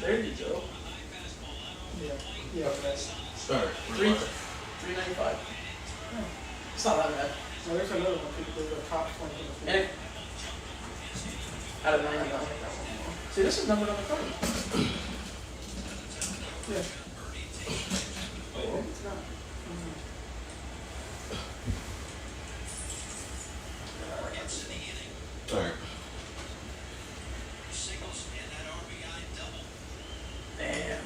There you go. Yeah. Yeah. That's Alright, $3.95. It's not that bad. no, there's another one. There's a top 20 in the And field. out of 99. See, this is numbered on the cover. Yeah. Oh, It's not. Alright. damn.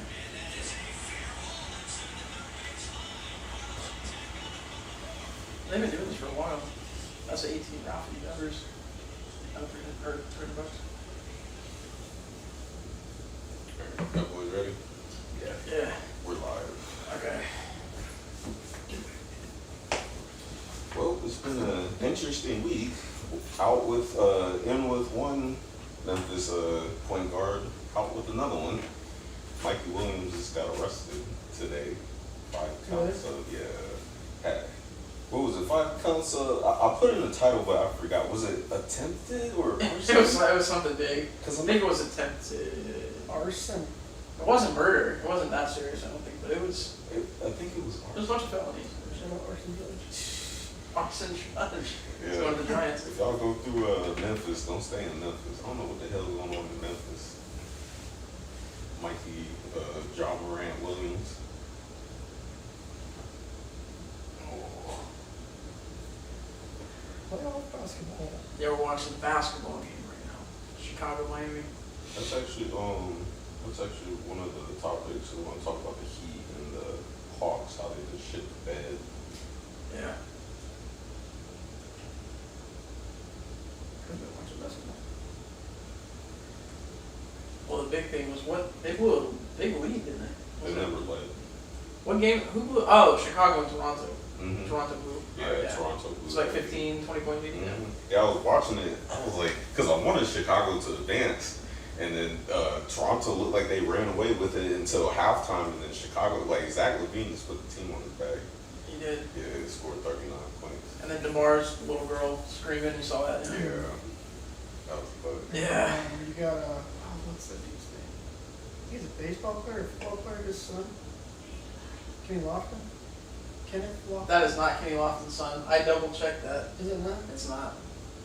They've been doing this for a while. That's an 18 Ralphie numbers. Or $30. Alright, that boys ready? Yeah. We're live. Okay. Well, it's been an interesting week. Out with, in with one Memphis point guard, out with another one. Mikey Williams just got arrested today. 5 counts of, what was it? 5 counts of, I put in the title, but I forgot. Was it attempted or It was something big. Because I think it was attempted. Arson. It wasn't murder. It wasn't that serious, I don't think, but it was. I think it was It was a bunch of felonies. Shout out Arson Village. Arson charge. Yeah. It's going to the Giants. If y'all go through Memphis, don't stay in Memphis. I don't know what the hell is going on in Memphis. Mikey, John Morant Williams. Oh. Playoff basketball. Yeah, we're watching the basketball game right now. Chicago, Miami. That's actually one of the topics. We want to talk about the Heat and the Hawks, how they just shit the bed. Yeah. Could have been watching basketball. Well, the big thing was they blew a big lead, didn't they? They never played. What game? Who blew? Oh, Chicago and Toronto. Mm-hmm. Toronto blew. Yeah, Toronto blew. It's like 15, 20 point lead. Mm-hmm. Yeah, I was watching it. I was like, because I wanted Chicago to advance, and then Toronto looked like they ran away with it until halftime, and then Chicago, like Zach LaVine just put the team on his back. He did. Yeah, they scored 39 points. And then DeMar's little girl screaming. You saw that? Yeah, that was fun. Yeah. You got what's that dude's name? He's a baseball player, football player. His son, Kenny Lofton. Kenneth Lofton. That is not Kenny Lofton's son. I double checked that. Is it not? It's not.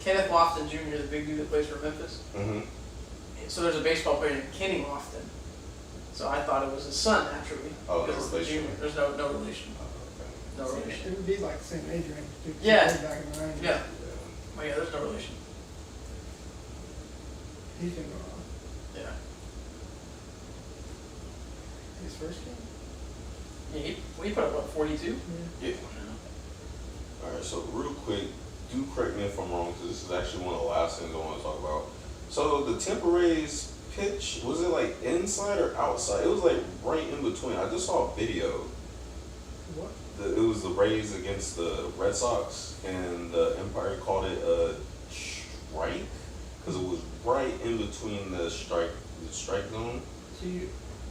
Kenneth Lofton Jr., the big dude that plays for Memphis. Mm-hmm. So there's a baseball player named Kenny Lofton. So I thought it was his son, naturally. Oh, no because it's the relation. junior. There's no relation. No It relation. would be like the same age range. Dude. Yeah. Back in the 90s. Yeah. Oh yeah, there's no relation. He's gonna go on. Yeah. His first game. Yeah, he put up, what, 42? Yeah. All right, so real quick, do correct me if I'm wrong, because this is actually one of the last things I want to talk about. So the Tampa Rays pitch, was it like inside or outside? It was like right in between. I just saw a video. What? It was the Rays against the Red Sox, and the Empire called it a strike, because it was right in between the strike zone. So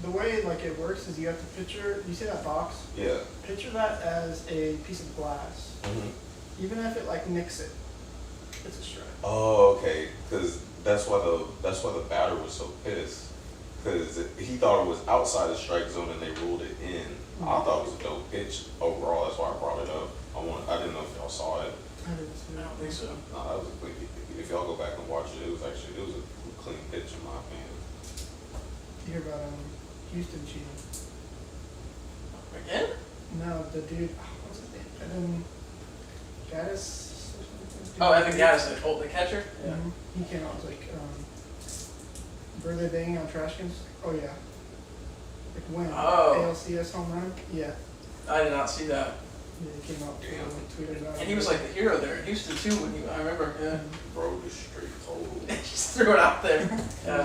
the way like it works is you have to picture. You see that box? Yeah. Picture that as a piece of glass. Mm-hmm. Even if it like nicks it, it's a strike. Oh, okay. Because that's why the batter was so pissed. Because he thought it was outside the strike zone and they ruled it in. I thought it was a dope pitch overall. That's why I brought it up. I didn't know if y'all saw it. I didn't see I that. don't think so. No, that was a clean. If y'all go back and watch it, it was a clean pitch in my opinion. You hear about Houston cheating? Again? No, the dude. What's his name? Evan Gaddis. Oh, Evan Gaddis, the catcher? Yeah. Mhm. He came out and was like, were they banging on trash cans? Oh yeah. Like when? Oh. ALCS home run? Yeah. I did not see that. Yeah, he came out Yeah. tweeted about it. And he was like the hero there in Houston too I remember, yeah. Bro, just straight told. Just threw it out there. Yeah.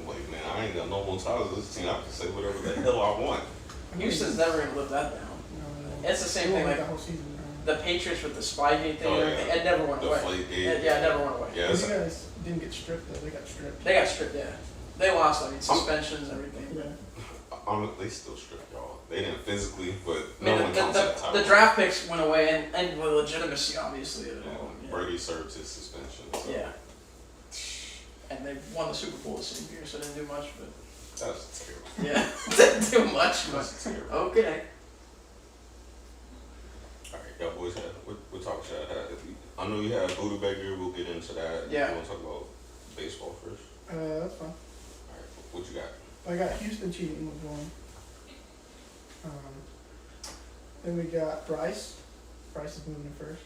Like, man, I ain't got no more ties with this team. I can say whatever the hell I want. Houston's never gonna live that down. No. It's the same They thing won like the whole season. the Patriots with the Spygate thing and everything. It never went The away. Deflategate. Yeah, it never went away. Yeah, These guys didn't get stripped though. They got stripped. They got stripped, yeah. They lost, suspensions, everything. Yeah. they still stripped y'all. They didn't physically, but I no mean, one counts that title. the draft picks went away and the legitimacy, obviously, of it all. Yeah, Brady served his suspension. So. Yeah. And they won the Super Bowl the same year, so they didn't do much, but. That's terrible. Yeah, too much. That's terrible. Okay. Alright, y'all boys have, what talk should I have? I know you have Budda Baker, we'll get into that. Yeah. You want to talk about baseball first? That's fine. Alright, what you got? I got Houston cheating with one. Then we got Bryce. Bryce is moving to first.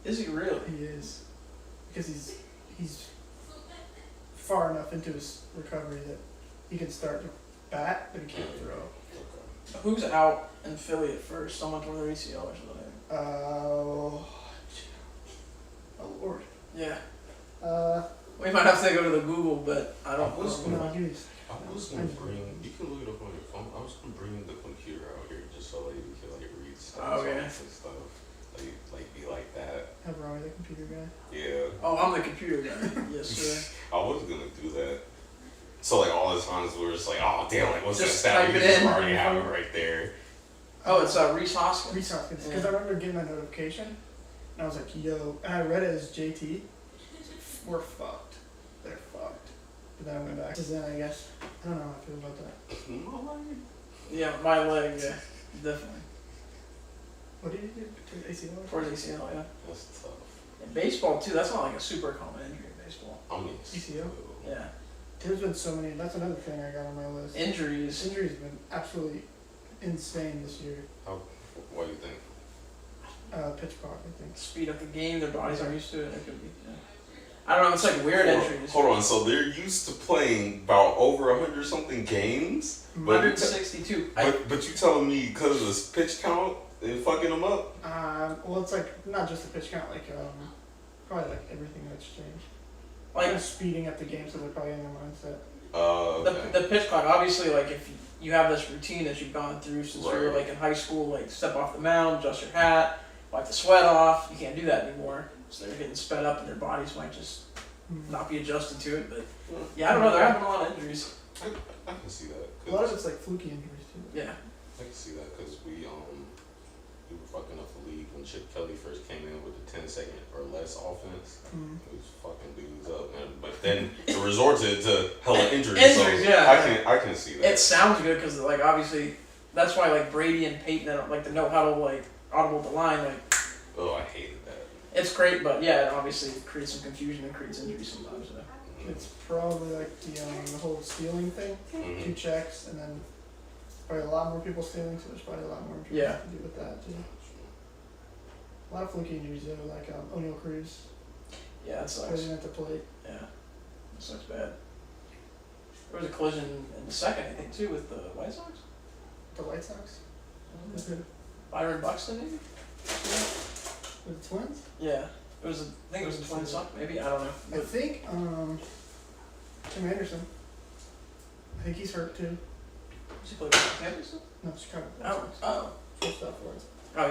Is he really? He is. Because he's far enough into his recovery that he can start to bat, but he can't throw. Okay. Who's out in Philly at first? Someone tore their ACL or something. Oh Lord. Yeah. We We might have to go to the Google, but I don't I was know. No, he was. I was gonna bring, you can look it up on your phone, I was gonna bring the computer out here just so like you can like read stuff Okay. and stuff. Like be like that. Have Robbie, the computer guy. Yeah. Oh, I'm the computer guy. Yes, sir. I was gonna do that. So like all the times where it's like, oh damn, like what's Just that stat? type You it just in. already have it right there. Oh, it's Reese Hoskins. Reese Hoskins. Because Yeah. I remember getting a notification, and I was like, yo, and I read it as JT. We're fucked. They're fucked. But then I went back. Then I guess, I don't know how I feel about that. Yeah, my leg. Yeah, definitely. What did he do? ACL? Towards ACL. Yeah. That's tough. In baseball too. That's not like a super common injury in baseball. I mean, ECO? Yeah. There's been so many. That's another thing I got on my list. Injuries. Injuries have been absolutely insane this year. What do you think? Pitch clock, I think. Speed up the game. Their bodies aren't used to it. It could be. Yeah. I don't know. It's like weird injuries. Hold on, so they're used to playing about over 100 something games, but 162. but you telling me because of this pitch count and fucking them up? Well, it's like not just the pitch count, like probably like everything that's changed. Like Like speeding up the game, so they're probably in their mindset. Okay. the pitch clock. Obviously, like if you have this routine that you've gone through since you were Right. like in high school, like step off the mound, adjust your hat, wipe the sweat off. You can't do that anymore. So they're getting sped up, and their bodies might just not be adjusted to it. But yeah, I don't know. They're having a lot of injuries. I can see that. A lot of it's like fluky injuries too. Yeah. I can see that because we were fucking up the league when Chip Kelly first came in with the 10-second or less offense. It was fucking dudes up, man. But then it resorted to hella injuries. Injuries, so yeah. I can see that. It sounds good because like obviously that's why like Brady and Peyton they don't like the know how to like audible the line like. Oh, I hated that. It's great, but yeah, it obviously creates some confusion and creates injuries sometimes. So. It's probably like the whole stealing thing. 2 checks, and then probably a lot more people stealing, so there's probably a lot more injuries Yeah. to do with that too. A lot of fluky injuries though, like O'Neal Cruz Yeah, it sucks. putting at the plate. Yeah, it sucks bad. There was a collision in the second, I think, too, with the White Sox. The White Sox. With who? Byron Buxton, maybe. With the Twins. Yeah, it was. I think it was a Twin Sox, maybe. I don't know. I think Tim Anderson. I think he's hurt too. Does he play with the Panthers? No, Chicago White Oh, Sox. oh, Shortstop for it. oh,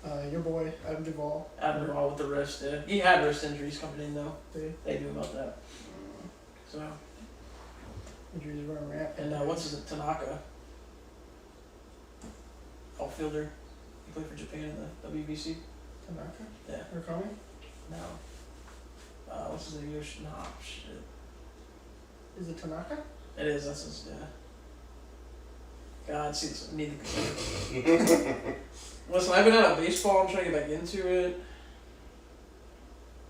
yeah. Your boy Adam Duvall. Adam Duvall with the wrist. Yeah. He had wrist injuries coming in though. They knew about that. So injuries running rampant. and what's his Tanaka? Outfielder. He played for Japan in the WBC. Tanaka. Yeah. They're coming. No. What's his name? Nah, shit. Is it Tanaka? It is. That's his. Yeah. God, see this. I need to. Listen, I've been out of baseball. I'm trying to get back into it.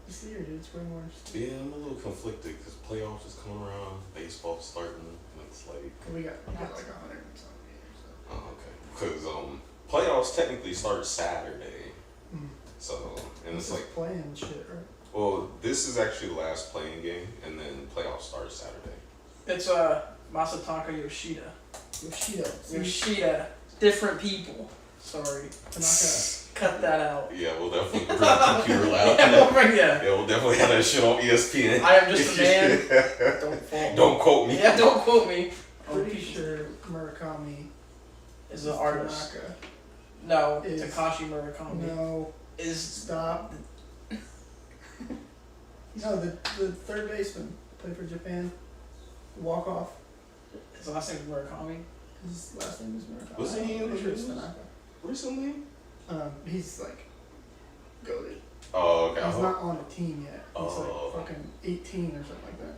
This year, dude, it's way more interesting. Yeah, I'm a little conflicted because playoffs is coming around, baseball's starting, and it's like, We got like 100 and something games. So. oh, okay. Because playoffs technically start Saturday, so, and it's This is like, playing shit, right? well, this is actually the last playing game, and then playoffs start Saturday. It's Masataka Yoshida. Yoshida. Yoshida. Different people. Sorry. Tanaka. Cut that out. Yeah, we'll definitely bring the computer loud. Yeah, we'll bring Yeah, we'll definitely have that shit on ESPN. I am just a man. Don't fault me. Don't quote me. Yeah, don't quote me. Pretty sure Murakami Is an artist. Tanaka. No, Is- Takashi Murakami. No, Is stop. No, the third baseman played for Japan. Walk off. his last name is Murakami? His last name is Murakami. Was he in the Pretty sure it's news? Tanaka. Recently? He's like goated. Oh, okay. He's not on a team yet. He's Oh. like fucking 18 or something like that.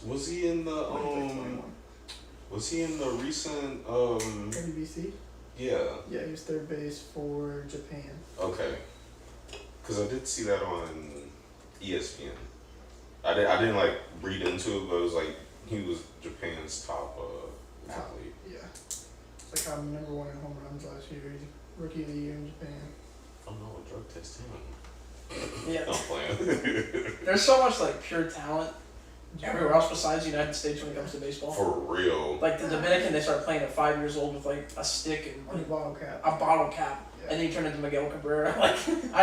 Was he in the He's like 21. Was he in the recent WBC? Yeah. Yeah, he was third base for Japan. Okay. Because I did see that on ESPN. I didn't like read into it, but it was like he was Japan's top athlete. Yeah. It's like I'm number 1 in home runs last year. He's rookie of the year in Japan. Oh no, a drug test him. Yeah. I'm playing. There's so much like pure talent everywhere else besides the United States when it comes to baseball. For real. Like the Dominican, they start playing at 5 years old with like a stick On a and bottle cap. a bottle cap, Yeah. and then you turn into Miguel Cabrera. Like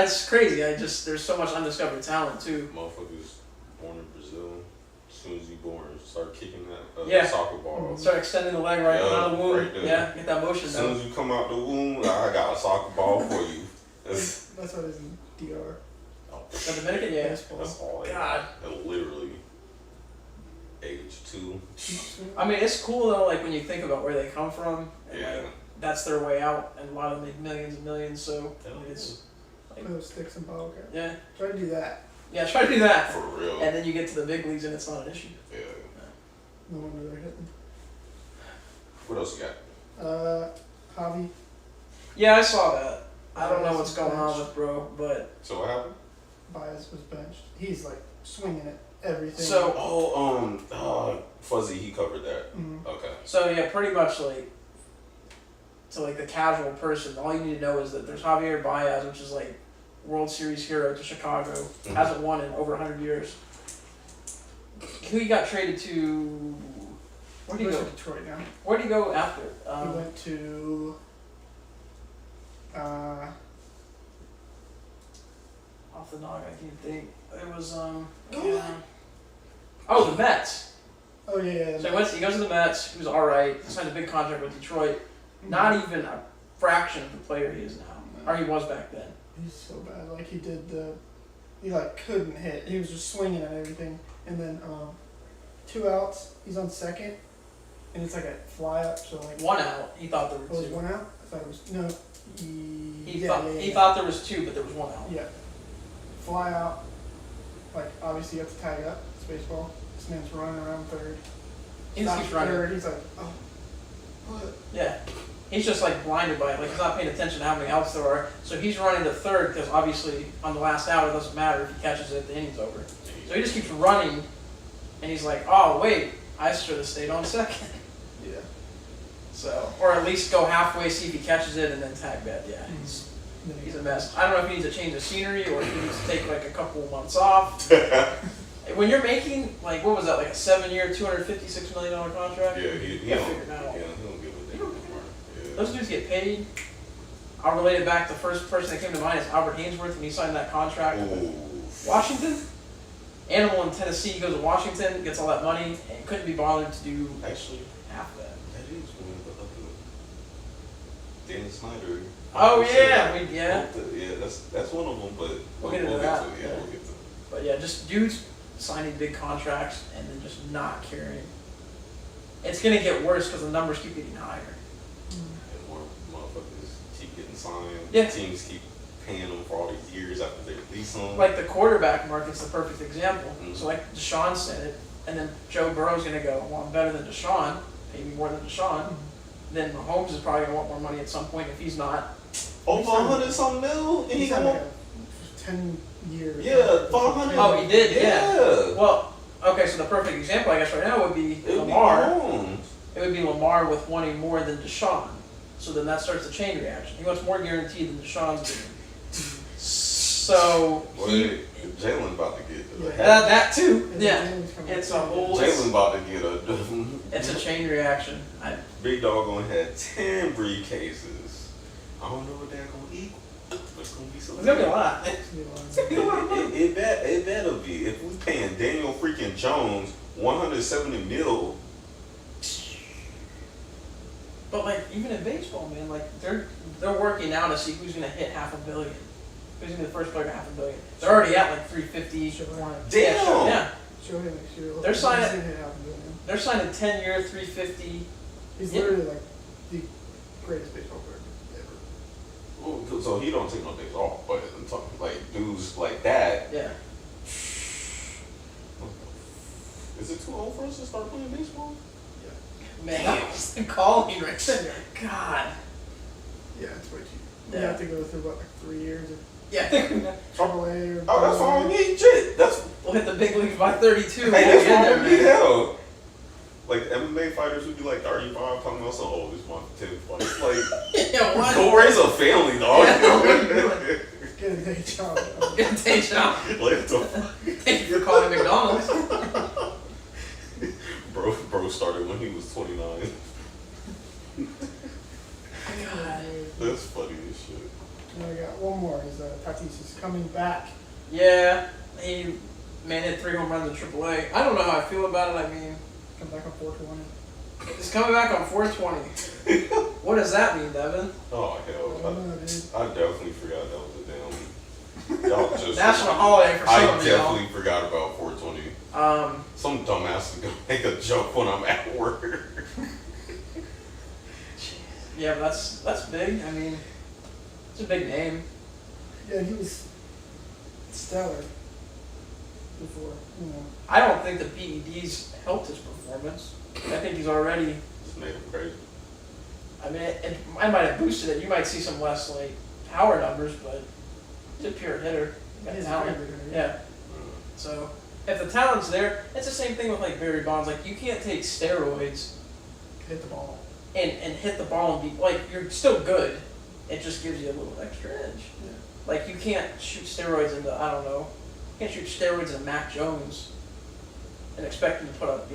it's crazy. There's so much undiscovered talent too. Motherfuckers born in Brazil. As soon as you born, start kicking that Yeah. soccer ball. Start extending the leg right out of the womb. right there. Yeah, get that motion As soon down. as you come out the womb, I got a soccer ball for you. That's That's what it is in DR. The Dominican, yeah. Baseball. that's all. God. And literally, age 2. I mean, it's cool though. Like when you think about where they come from, and Yeah. like, that's their way out, and a lot of them make millions and millions. So Hell it's like, Those sticks and bottle cap. yeah, Try to do that. yeah. Try to do that, For real. and then you get to the big leagues, and it's not an issue. Yeah. No wonder they're hitting. What else you got? Javi. Yeah, I saw that. I don't know what's going on with bro, but So what happened? Baez was benched. He's like swinging at everything. So- Fuzzy, he covered that. Mhm. Okay. so yeah, pretty much like to like the casual person, all you need to know is that there's Javier Baez, which is like World Series hero to Chicago, Mhm. hasn't won in over 100 years. Who he got traded to? Where'd he He goes go? to Detroit now. Where'd he go after? He went to. Off the nog, I can't think. It was yeah. Oh, the Mets. Oh yeah. So he goes to the Mets. He was all right. He signed a big contract with Detroit. Not even a fraction of the player he is now, or he was back then. He's so bad. Like he like couldn't hit. He was just swinging at everything. And then 2 outs. He's on second, and it's like a fly up. So like. 1 out. He thought there Oh, were was 2. 1 out? I thought it was no. He thought there was 2, but there was 1 out. Yeah. Fly out. Like obviously you have to tag up. It's baseball. This man's running around third. He just Stops keeps running. third. He's like, oh, what? Yeah. He's just like blinded by it. Like he's not paying attention to how many outs there are. So he's running to third because obviously on the last out it doesn't matter if he catches it, the inning's over. So he just keeps running, and he's like, oh wait, I should have stayed on second. Yeah. So, or at least go halfway, see if he catches it, and then tag that. Yeah, he's a mess. I don't know if he needs to change the scenery or if he needs to take like a couple months off. When you're making like what was that, like a 7-year, $256 million contract? Yeah, he You gotta don't, figure it out. yeah, he don't give a damn anymore. Yeah. Those dudes get paid. I'll relate it back. The first person that came to mind is Albert Hainsworth when he signed that contract with Ooh. Washington. Animal in Tennessee, he goes to Washington, gets all that money, and couldn't be bothered to do Actually, half of that. that is one of the other. Dan Snyder. Oh yeah, yeah. Yeah, that's one of them, but We'll get into that, to it. Yeah, yeah. we'll get to it. But yeah, just dudes signing big contracts and then just not caring. It's gonna get worse because the numbers keep getting higher. And more motherfuckers keep getting signed. Yeah. Teams keep paying them for all these years after they release them. Like the quarterback market's the perfect example. Mhm. So like Deshaun said it, and then Joe Burrow's gonna go, well, I'm better than Deshaun, pay me more than Deshaun. Then Mahomes is probably gonna want more money at some point if he's not. Over 100-something mil, and he He's had going. like a 10-year. Yeah, 500. Oh, he did, yeah. Yeah. Well, okay, so the perfect example I guess right now would be It would be Lamar. Mahomes. It would be Lamar with wanting more than Deshaun. So then that starts a chain reaction. He wants more guaranteed than Deshaun's getting. So Wait, Jalen about to get Yeah. that too. And Yeah, then Jalen's coming it's a back. whole. Jalen about to get a It's a chain reaction. big dog gonna have 10 briefcases. I don't know what they're gonna equal, but it's gonna be It's something. gonna be a lot. It better be. If we paying Daniel freaking Jones 170 mil, But like even in baseball, man, like they're working now to see who's gonna hit $500 million. Who's gonna be the first player to $500 million? They're already at like 350. Sure. damn. Yeah, Show him next year. They're signing- He's gonna hit $500 million. they're signing 10-year, 350. He's Yeah. literally like the greatest baseball player ever. Well, so he don't take no days off. But I'm talking like dudes like that. Yeah. Is it too old for us to start playing baseball? Man, Just the calling right there. God. Yeah, it's way too. Yeah. You have to go through what, like 3 years of Yeah, I think AAA or. Oh, that's fine with me. Shit, that's we'll hit the big leagues by 32. hey, We'll that's get fine there, with me. man. Hell, like MMA fighters would be like 35, talking about some this month 10 fights. Like, Yeah, what? go raise a family, dog. Yeah, what are you doing? Get a day job. Get a day job. Like, the Thank you for calling McDonald's. bro started when he was 29. God. That's funny as shit. And I got one more. Is Tatis is coming back. Yeah, he hit 3 home runs in AAA. I don't know how I feel about it. I mean, Come back on 420. he's coming back on 420. What does that mean, Devin? Oh I hell, don't know, dude. I definitely forgot that was a damn. Y'all just National holiday for some I of y'all. definitely forgot about 420. Some dumbass is gonna make a joke when I'm at work. Yeah, but that's big. I mean, it's a big name. Yeah, he was stellar before, you know. I don't think the PEDs helped his performance. I think he's already. Just made him crazy. I mean, I might have boosted it. You might see some less like power numbers, but he's a pure hitter. He got He's a talent. very good hitter, Yeah. So if the talent's there, it's the same thing with like Barry Bonds. Like you can't take steroids Hit the ball. and hit the ball and be like you're still good. It just gives you a little extra edge. Yeah. Like you can't shoot steroids into I don't know. You can't shoot steroids into Mac Jones and expect him to put up.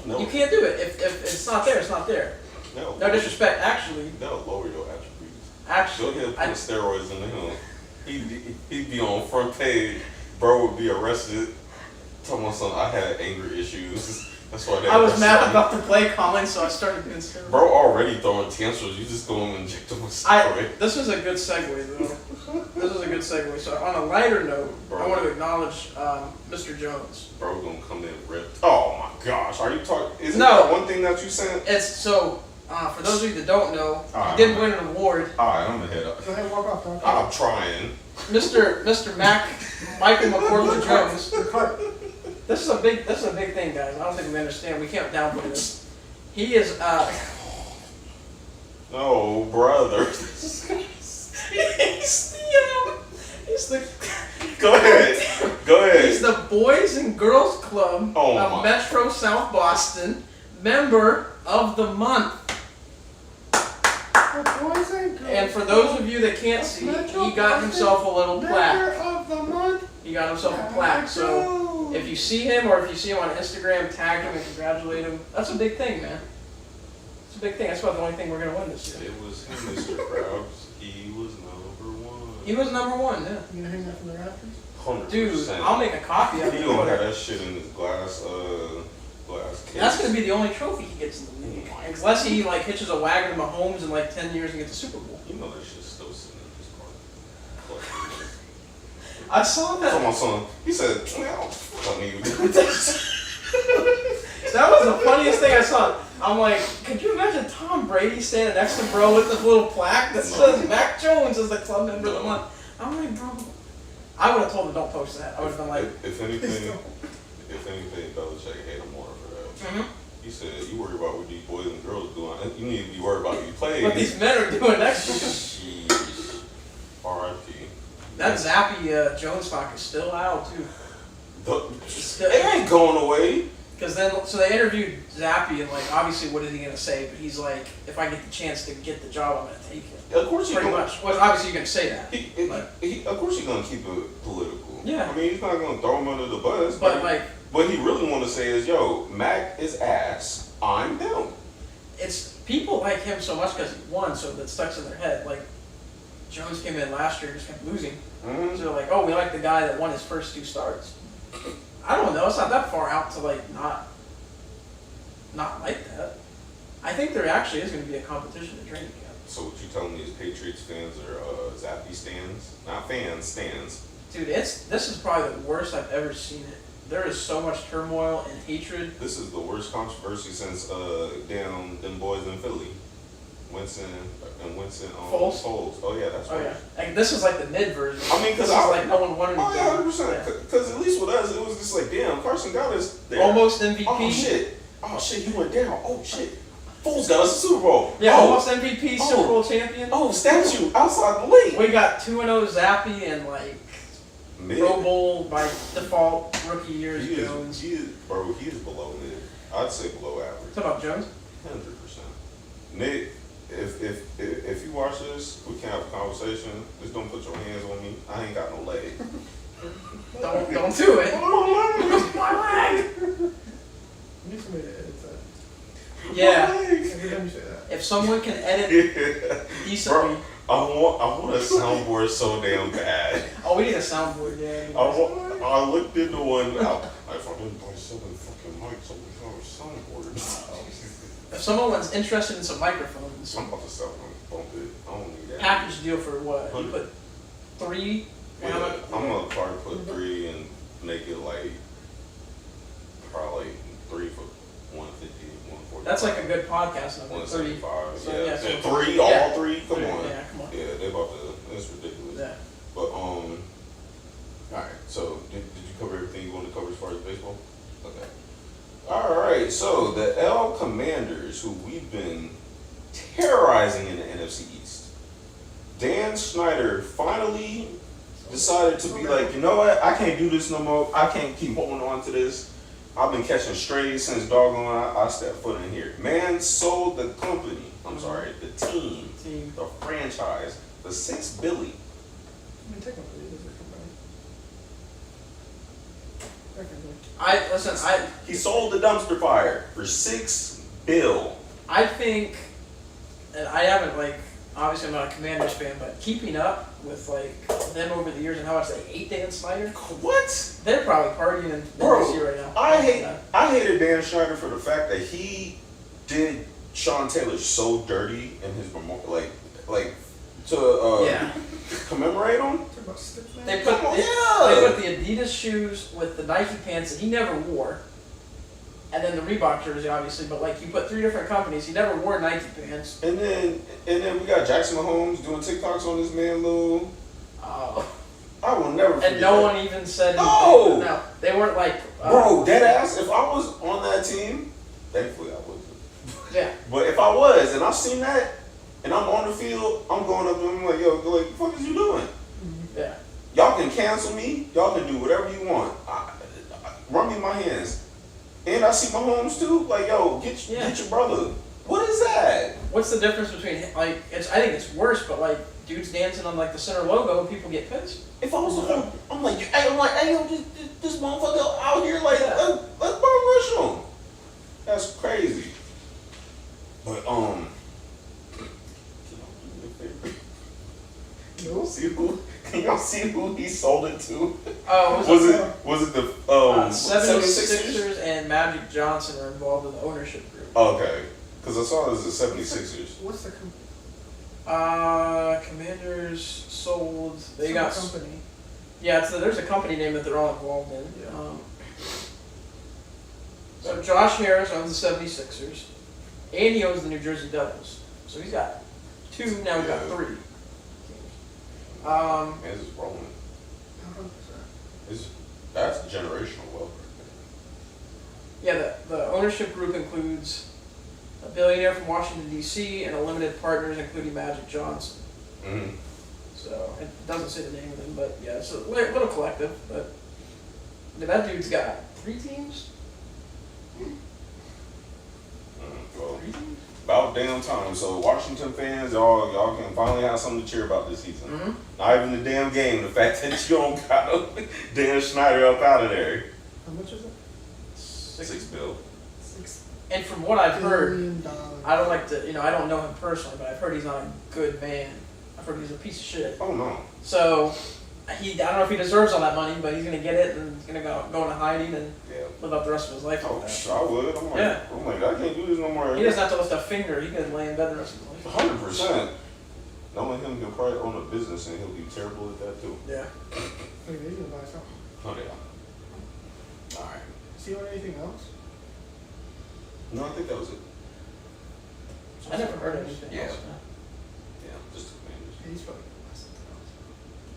No, You can't do it. If it's not there, it's not there. no, No disrespect. Actually, that'll lower your attributes. Go actually, ahead and put steroids in him. He'd be on front page. Bro would be arrested. Talking about something. I had anger issues. That's why they I was mad arrested me. about the play calling, so I started doing steroids. Bro already throwing tantrums. You just go and inject him with steroids. This was a good segue, though. This was a good segue. So, on a lighter note, I want to acknowledge Mr. Jones. Bro gonna come in ripped. Oh my gosh, are you talking? Isn't No. that one thing that you sent? It's so. For those of you that don't know, Alright. he did win an award. Alright, I'm gonna head up. Go ahead, walk off, Tom. I'm trying. Mr. Michael McCormick Jones. Your cart. This is a big thing, guys. I don't think we understand. We can't downplay this. He is. No, brother. He's the. Go ahead. Go ahead. He's the Boys and Girls Club Oh of my. Metro South Boston, member of the month. The boys and girls. And for those of you that can't see, he got himself a little plaque. Member of the month. He got himself a plaque. So if you see him or if you see him on Instagram, tag him and congratulate him. That's a big thing, man. It's a big thing. That's about the only thing we're gonna win this year. It was him, Mr. Krabs. He was number one. He was number one, yeah. You gonna hang that from the rafters? 100%. Dude, I'll make a copy of He it. gonna have that shit in his glass case. That's gonna be the only trophy he gets in the league. Unless he like hitches a wagon to Mahomes in like 10 years and gets the Super Bowl. You know that shit's still sitting in his car. I saw Come that. on, son. He said, "Man, I don't fucking need to do That was the funniest thing I saw. I'm like, could you imagine Tom Brady standing next to bro with this little plaque that says Mac Jones is the club member of the month? I'm like, bro. I would have told him don't post that. I would have been like, If anything, Belichick hate him more for that. mhm. He said, you worry about what these boys and girls doing. You need to be worried about you play. What these men are doing next year. Sheesh. R.I.P. That Zappy Jones stock is still out too. It ain't going away. Because then, so they interviewed Zappy and like, obviously, what is he gonna say? But he's like, if I get the chance to get the job, I'm gonna take it. Of course, Pretty much. Well, obviously, you're gonna say that. Of course, he's gonna keep it political. Yeah. I mean, he's not gonna throw him under the bus. But like, what he really want to say is, yo, Mac is ass. I'm him. it's people like him so much because he won, so that stuck in their head. Like, Jones came in last year and just kept losing. Mm-hmm. So they're like, oh, we like the guy that won his first 2 starts. I don't know. It's not that far out to like not like that. I think there actually is going to be a competition in training camp. So what you telling me is Patriots fans are Zappy stands? Not fans, stands. Dude, this is probably the worst I've ever seen it. There is so much turmoil and hatred. This is the worst controversy since them boys in Philly. Winston Foles? Foles. Oh yeah, that's Oh right. yeah, like, this is like the mid version. I mean, this because is like no one wanted Oh yeah, 100%. Yeah. Because at least with us, it was just like, damn, Carson got us there. Almost MVP. Oh shit! He went down. Oh shit! Fool's got us a Super Bowl. Yeah, oh, almost MVP, Super Bowl champion. Oh, statue outside the league. We got 2-0 Zappy and like Pro Bowl by default rookie years Jones. He is below mid. I'd say below average. Talk about Jones. 100%. Nick, if you watch this, we can have a conversation. Just don't put your hands on me. I ain't got no leg. Don't do it. My leg. You need somebody to edit that. Yeah. Every time you say that. If someone can edit decently. Bro, I want a soundboard so damn bad. Oh, we need a soundboard, yeah. I looked into one. If I didn't buy 7 fucking mics, I would have a soundboard. If someone's interested in some microphones, I'm about to sell them. Bump it. I don't need that. package deal for what? You put 3? Yeah, I'm gonna probably put 3 and make it like probably 3 for 150, 140. That's like a good podcast number. 175. So, yeah. yeah, so 3, yeah. all 3. Come on. Yeah, come on. Yeah, they about to. That's ridiculous. Yeah. But all right. So did you cover everything you wanted to cover as far as baseball? Okay. All right. So the L Commanders, who we've been terrorizing in the NFC East, Dan Snyder finally decided to be like, you know what? I can't do this no more. I can't keep holding on to this. I've been catching strays since doggone I stepped foot in here. Man sold the company. I'm sorry, the team, the franchise, the $6 billion. I mean, technically, it is a company. Technically. He sold the dumpster fire for $6 billion. I think, and I haven't obviously I'm not a Commanders fan, but keeping up with them over the years and how much they hate Dan Snyder. What? They're probably partying in Bro, DC right now. I hated Dan Snyder for the fact that he did Sean Taylor so dirty in his memorial, to commemorate him. Talk about sticks, man. They put the Adidas shoes with the Nike pants that he never wore, and then the Reebok jersey, obviously. But you put 3 different companies. He never wore Nike pants. And then we got Jackson Mahomes doing TikToks on this man, Lou. Oh. I will never forget. And no one even said anything. No! No, they weren't bro, dead ass. If I was on that team, thankfully I wasn't. Yeah. But if I was, and I've seen that, and I'm on the field, I'm going up and I'm like, yo, what the fuck is you doing? Yeah. Y'all can cancel me. Y'all can do whatever you want. Run me my hands. And I see Mahomes too. Like, yo, get your brother. What is that? What's the difference between I think it's worse, but dudes dancing on the center logo and people get pissed. If I was the whole, I'm like, hey, yo, this motherfucker out here, let's bum rush him. That's crazy. But can y'all see who he sold it to? Oh, was it the 76ers and Magic Johnson are involved in the ownership group. Okay, because I saw it was the 76ers. What's the company? Commanders sold. They Some got company. Yeah, there's a company name that they're all involved in. Yeah. So Josh Harris owns the 76ers, and he owns the New Jersey Devils. So he's got 2, now he's got 3. Man's is rolling. 100%. That's generational wealth. Yeah, the ownership group includes a billionaire from Washington, D.C., and a limited partners, including Magic Johnson. Mm-hmm. So it doesn't say the name of them, but yeah, it's a little collective. But that dude's got 3 teams? Well, 3 teams? about damn time. So Washington fans, y'all can finally have something to cheer about this season. Mm-hmm. Not even the damn game. The fact that you don't got Dan Snyder up out of there. How much is it? $6 billion. $6 And from what I've heard, billion. I don't I don't know him personally, but I've heard he's not a good man. I've heard he's a piece of shit. Oh no. So I don't know if he deserves all that money, but he's gonna get it and he's gonna go into hiding and live out the rest of his life. Oh, like that. I would. I'm like, I can't do this no more. He doesn't have to lift a finger. He can lay in bed the rest of his life. 100%. Knowing him, he'll probably own a business and he'll be terrible at that too. Yeah. Wait, he's gonna buy something. Oh yeah. All right. Is he on anything else? No, I think that was it. I never heard anything Yeah. else. Yeah, just the Commanders. Yeah, he's probably gonna buy something else.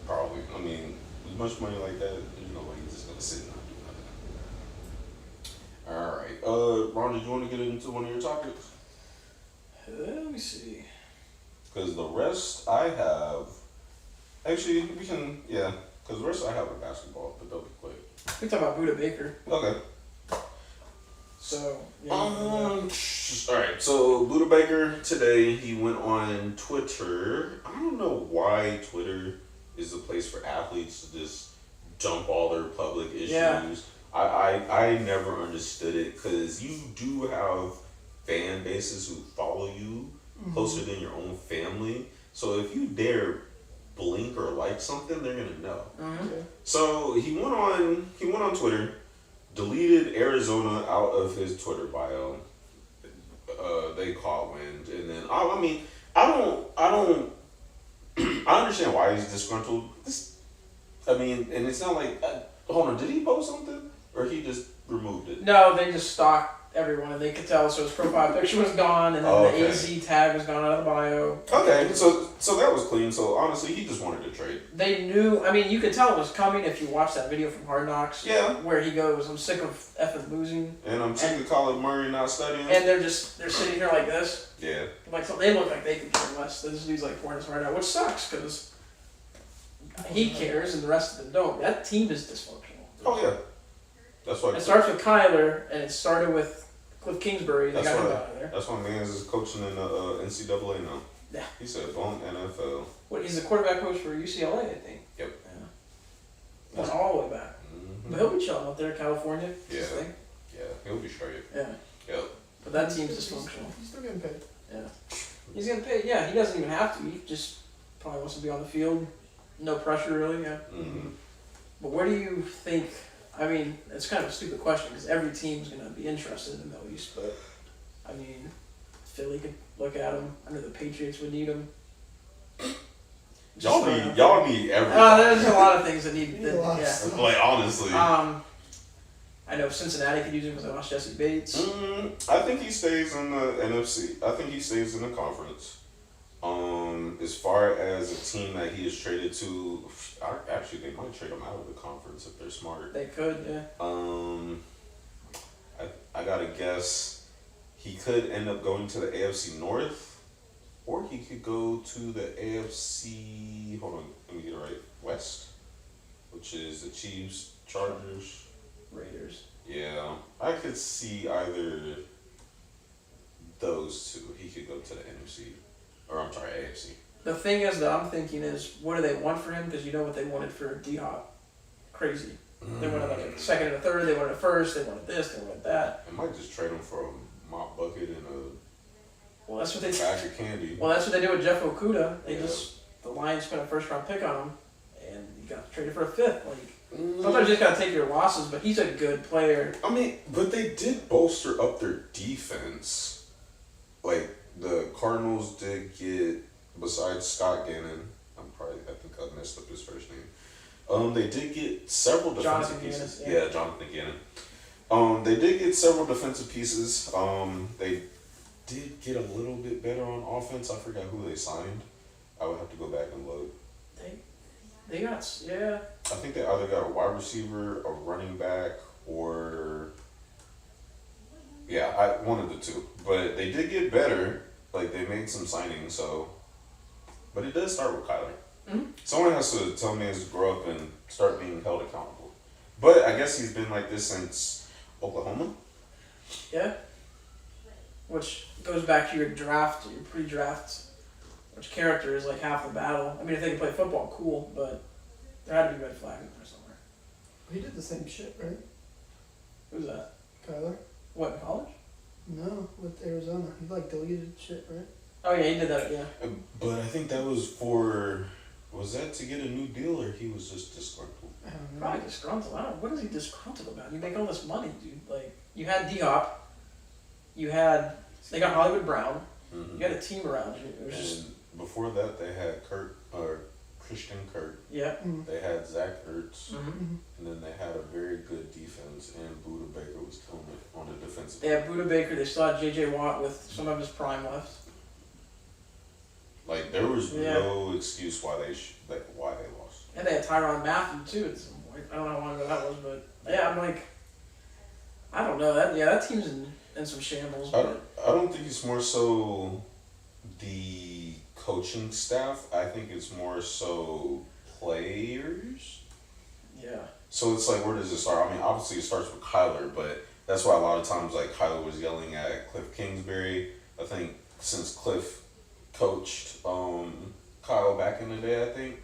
Probably. I mean, with much money like that, he's just gonna sit and not do nothing. All right. Ron, did you want to get into one of your topics? Let me see. Because the rest I have. Actually, we can. Yeah. Because the rest I have are basketball, but they'll be quick. We talk about Budda Baker. Okay. So. Yeah, Alright, so Budda Baker today, he went on Twitter. I don't know why Twitter is the place for athletes to just dump all their public issues. Yeah. I never understood it because you do have fan bases who follow you closer than your own family. So if you dare blink or like something, they're gonna know. Yeah. So he went on Twitter, deleted Arizona out of his Twitter bio. They caught wind, and then I understand why he's disgruntled. And it's not like hold on, did he post something or he just removed it? No, they just stalked everyone, and they could tell. So his profile picture was gone, and then the AZ tag was gone out of the bio. Okay, so that was clean. So honestly, he just wanted to trade. They knew. I mean, you could tell it was coming if you watch that video from Hard Knocks. Yeah. Where he goes, "I'm sick of effing losing," And I'm sick of Colin Murray not studying. and they're sitting here like this. Yeah. Like, so they look like they could care less. This dude's like pouring his heart out, which sucks because he cares and the rest of them don't. That team is dysfunctional. Oh yeah. That's why. It starts with Kyler, and it started with Cliff Kingsbury. They got him out of there. That's why Mans is coaching in the NCAA now. Yeah. He said, "Bone NFL." What? He's the quarterback coach for UCLA, I think. Yep. Yeah. Went all the way back. Mm-hmm. But he'll be chilling up there in California. Yeah. His thing. Yeah, he'll be straight. Yeah. Yep. But that team's dysfunctional. He's still getting paid. Yeah. He's getting paid. Yeah, he doesn't even have to. He just probably wants to be on the field. No pressure, really. Yeah. Mm-hmm. But where do you think? I mean, it's kind of a stupid question because every team's going to be interested in the Middle East. But I mean, Philly could look at him. I know the Patriots would need him. Y'all need everything. There's a lot of things that need. Need a lot of Yeah. stuff. Like honestly. I know Cincinnati could use him because I watched Jesse Bates. I think he stays in the NFC. I think he stays in the conference. As far as a team that he is traded to, actually they might trade him out of the conference if they're smart. They could, yeah. I gotta guess he could end up going to the AFC North, or he could go to the AFC. Hold on, let me get it right. West, which is the Chiefs, Chargers, Raiders. Yeah, I could see either those two. He could go to the NFC, or I'm sorry, AFC. The thing is that I'm thinking is, what do they want for him? Because you know what they wanted for D-Hop. Crazy. They wanted like a second and a third, they wanted a first, they wanted this, they wanted that. They might just trade him for a mop bucket and a Well, that's what they bag of candy. Well, that's what they did with Jeff Okuda. The Lions spent a first round pick on him, and you got traded for a fifth. Like, sometimes you just gotta take your losses, but he's a good player. I mean, but they did bolster up their defense. Like, the Cardinals did get, besides Scott Gannon, I think I messed up his first name. They did get several defensive pieces. Yeah, Jonathan Gannon. They did get several defensive pieces. They did get a little bit better on offense. I forgot who they signed. I would have to go back and look. They got, yeah. I think they either got a wide receiver, a running back, or one of the two. But they did get better. Like, they made some signings, so. But it does start with Kyler. Mm-hmm. Someone has to tell me to grow up and start being held accountable. But I guess he's been like this since Oklahoma. Yeah. Which goes back to your draft, your pre-draft, which character is like half the battle. I mean, if they can play football, cool, but there had to be red flag in there somewhere. He did the same shit, right? Who's that? Kyler? What, in college? No, with Arizona. He like deleted shit, right? Oh, yeah, he did that, yeah. But I think that was for. Was that to get a new deal or he was just disgruntled? I don't know. Probably disgruntled. What is he disgruntled about? You make all this money, dude. Like, you had D-Hop. They got Hollywood Brown. Mm-hmm. You had a team around you. It was And just, before that, they had Christian Kirk. yeah. Mm. They had Zach Ertz. Mm-hmm. Mhm. And then they had a very good defense, and Budda Baker was killing it on the defensive. They had Budda Baker. They still had J.J. Watt with some of his prime left. Like, there was Yeah. no excuse why they lost. And they had Tyrann Mathieu, too, at some point. I don't know how long ago that was, but yeah, I'm like, I don't know. That team's in some shambles. I But don't think it's more so the coaching staff. I think it's more so players. Yeah. So it's like, where does it start? I mean, obviously it starts with Kyler, but that's why a lot of times like Kyler was yelling at Cliff Kingsbury. I think since Cliff coached Kyle back in the day, I think.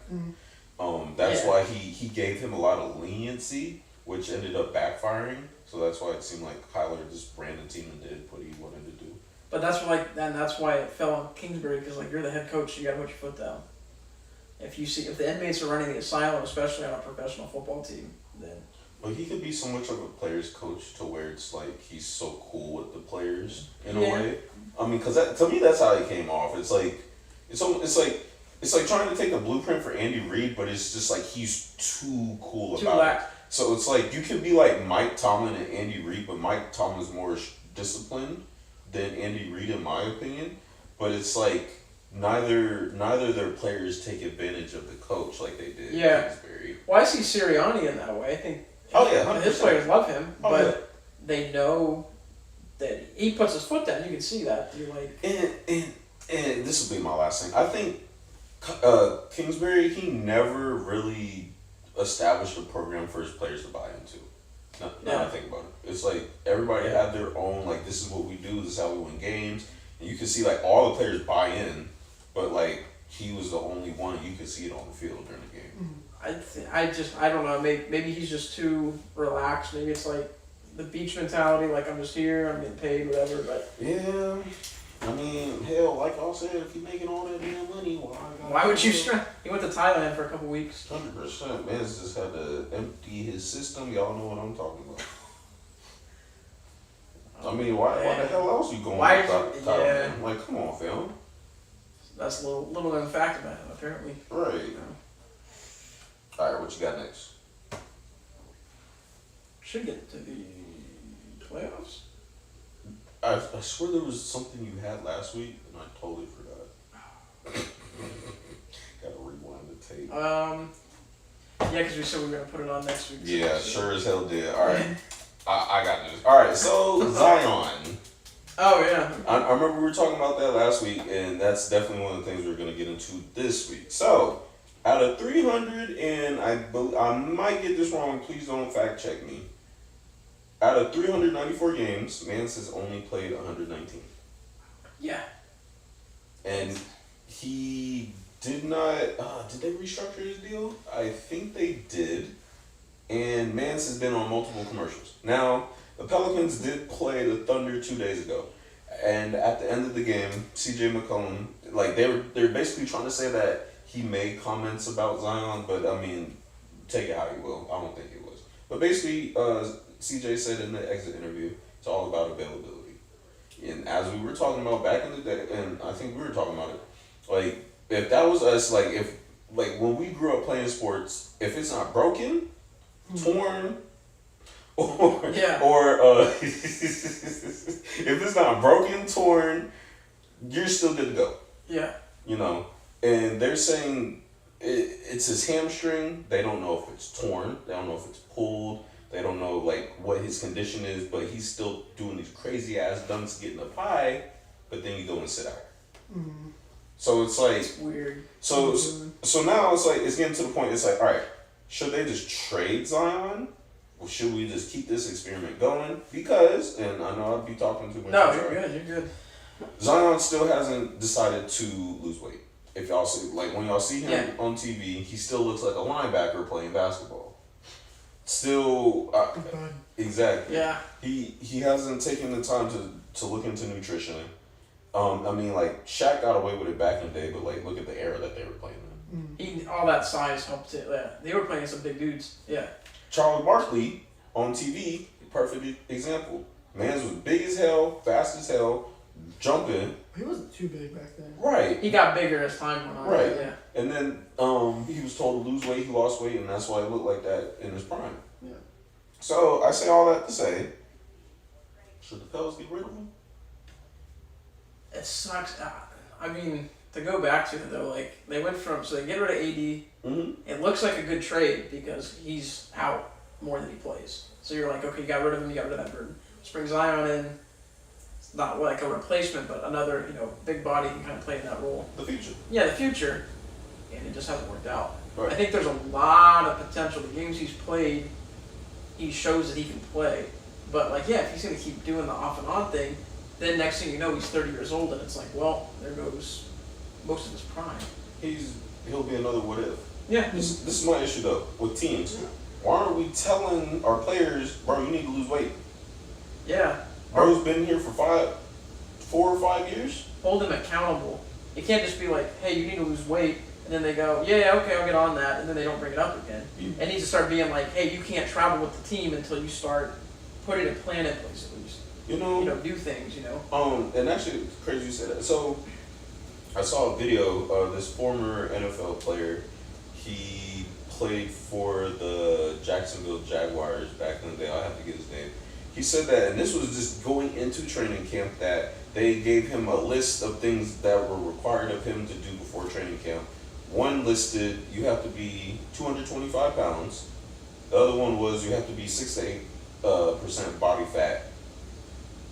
That's why he gave him a lot of leniency, which ended up backfiring. So that's why it seemed like Kyler just ran the team and did what he wanted to do. But that's that's why it fell on Kingsbury, because like you're the head coach, you gotta put your foot down. If the inmates are running the asylum, especially on a professional football team, then. But he could be so much of a player's coach to where it's like he's so cool with the players in a way. I mean, because to me that's how he came off. It's like it's like trying to take the blueprint for Andy Reid, but it's just like he's too cool about it. So it's like you can be like Mike Tomlin and Andy Reid, but Mike Tomlin's more disciplined than Andy Reid in my opinion. But it's like neither their players take advantage of the coach like they did. Yeah. Kingsbury. Well, I see Sirianni in that way. I think. Oh yeah, 100%. His players love him, but they know that he puts his foot down. You can see that. You're like. And this will be my last thing. I think Kingsbury, he never really established a program for his players to buy into. Now I think about it. It's like everybody had their own, like, this is what we do, this is how we win games. And you can see, like, all the players buy in, but, like, he was the only one you could see it on the field during the game. I don't know. Maybe he's just too relaxed. Maybe it's like the beach mentality, like I'm just here, I'm getting paid, whatever. But yeah, I mean, hell, like I said, if you're making all that damn money, why would you? He went to Thailand for a couple weeks. 100%. Man's just had to empty his system. Y'all know what I'm talking about. I mean, why the hell else you going to Thailand? Yeah. Like, come on, fam. That's a little known fact about him, apparently. Right. You know. All right, what you got next? Should get to the playoffs. I swear there was something you had last week, and I totally forgot. Gotta rewind the tape. Yeah, because we said we were gonna put it on next week. Yeah, sure as hell did. All right, I got this. All right, so Zion. Oh yeah. I remember we were talking about that last week, and that's definitely one of the things we're gonna get into this week. So, out of 300, and I might get this wrong. Please don't fact check me. Out of 394 games, Mance has only played 119. Yeah. And he did not. Did they restructure his deal? I think they did. And Mance has been on multiple commercials. Now, the Pelicans did play the Thunder 2 days ago. And at the end of the game, CJ McCollum, like they're basically trying to say that he made comments about Zion, but I mean, take it how you will. I don't think it was. But basically, CJ said in the exit interview, it's all about availability. And as we were talking about back in the day, and I think we were talking about it, like, if that was us, like, when we grew up playing sports, if it's not broken, torn, or if it's not broken, torn, you're still good to go. Yeah. You know, and they're saying it's his hamstring. They don't know if it's torn. They don't know if it's pulled. They don't know, like, what his condition is, but he's still doing these crazy-ass dunks getting up high, but then you go and sit out. Mm-hmm. So it's like... It's weird. So now it's like, it's getting to the point, it's like, all right, should they just trade Zion? Or should we just keep this experiment going? Because, and I know I'd be talking too much. No, you're good. Zion still hasn't decided to lose weight. If y'all see, like, when y'all see him on TV, he still looks like a linebacker playing basketball. Still, exactly. Yeah. He hasn't taken the time to look into nutrition. I mean, like, Shaq got away with it back in the day, but, like, look at the era that they were playing in. All that size helped it. Yeah. They were playing some big dudes. Yeah. Charles Barkley on TV, perfect example. Man's was big as hell, fast as hell, jumping. He wasn't too big back then. Right. He got bigger as time went on. Right. Yeah. And then he was told to lose weight, he lost weight, and that's why he looked like that in his prime. Yeah. So I say all that to say, should the Pels get rid of him? It sucks. I mean, to go back to it though, like they went from they get rid of AD. Mm-hmm. It looks like a good trade because he's out more than he plays. So you're like, okay, you got rid of him, you got rid of that burden. Just bring Zion in. not like a replacement, but another, big body can kind of play in that role. The future. Yeah, the future, and it just hasn't worked out. Right. I think there's a lot of potential. The games he's played, he shows that he can play. But if he's gonna keep doing the off and on thing, then next thing you know, he's 30 years old, and it's like, well, there goes most of his prime. He'll be another what if. Yeah. This is my issue though with teams. Why aren't we telling our players, bro, you need to lose weight? Yeah. Bro's been here for 4 or 5 years. Hold him accountable. It can't just be like, hey, you need to lose weight, and then they go, yeah, okay, I'll get on that, and then they don't bring it up again. It needs to start being like, hey, you can't travel with the team until you start putting a plan in place at least. Do things, And actually, it's crazy you said that. So, I saw a video of this former NFL player. He played for the Jacksonville Jaguars back in the day. I'll have to get his name. He said that, and this was just going into training camp, that they gave him a list of things that were required of him to do before training camp. One listed, you have to be 225 pounds. The other one was you have to be 6 to 8% body fat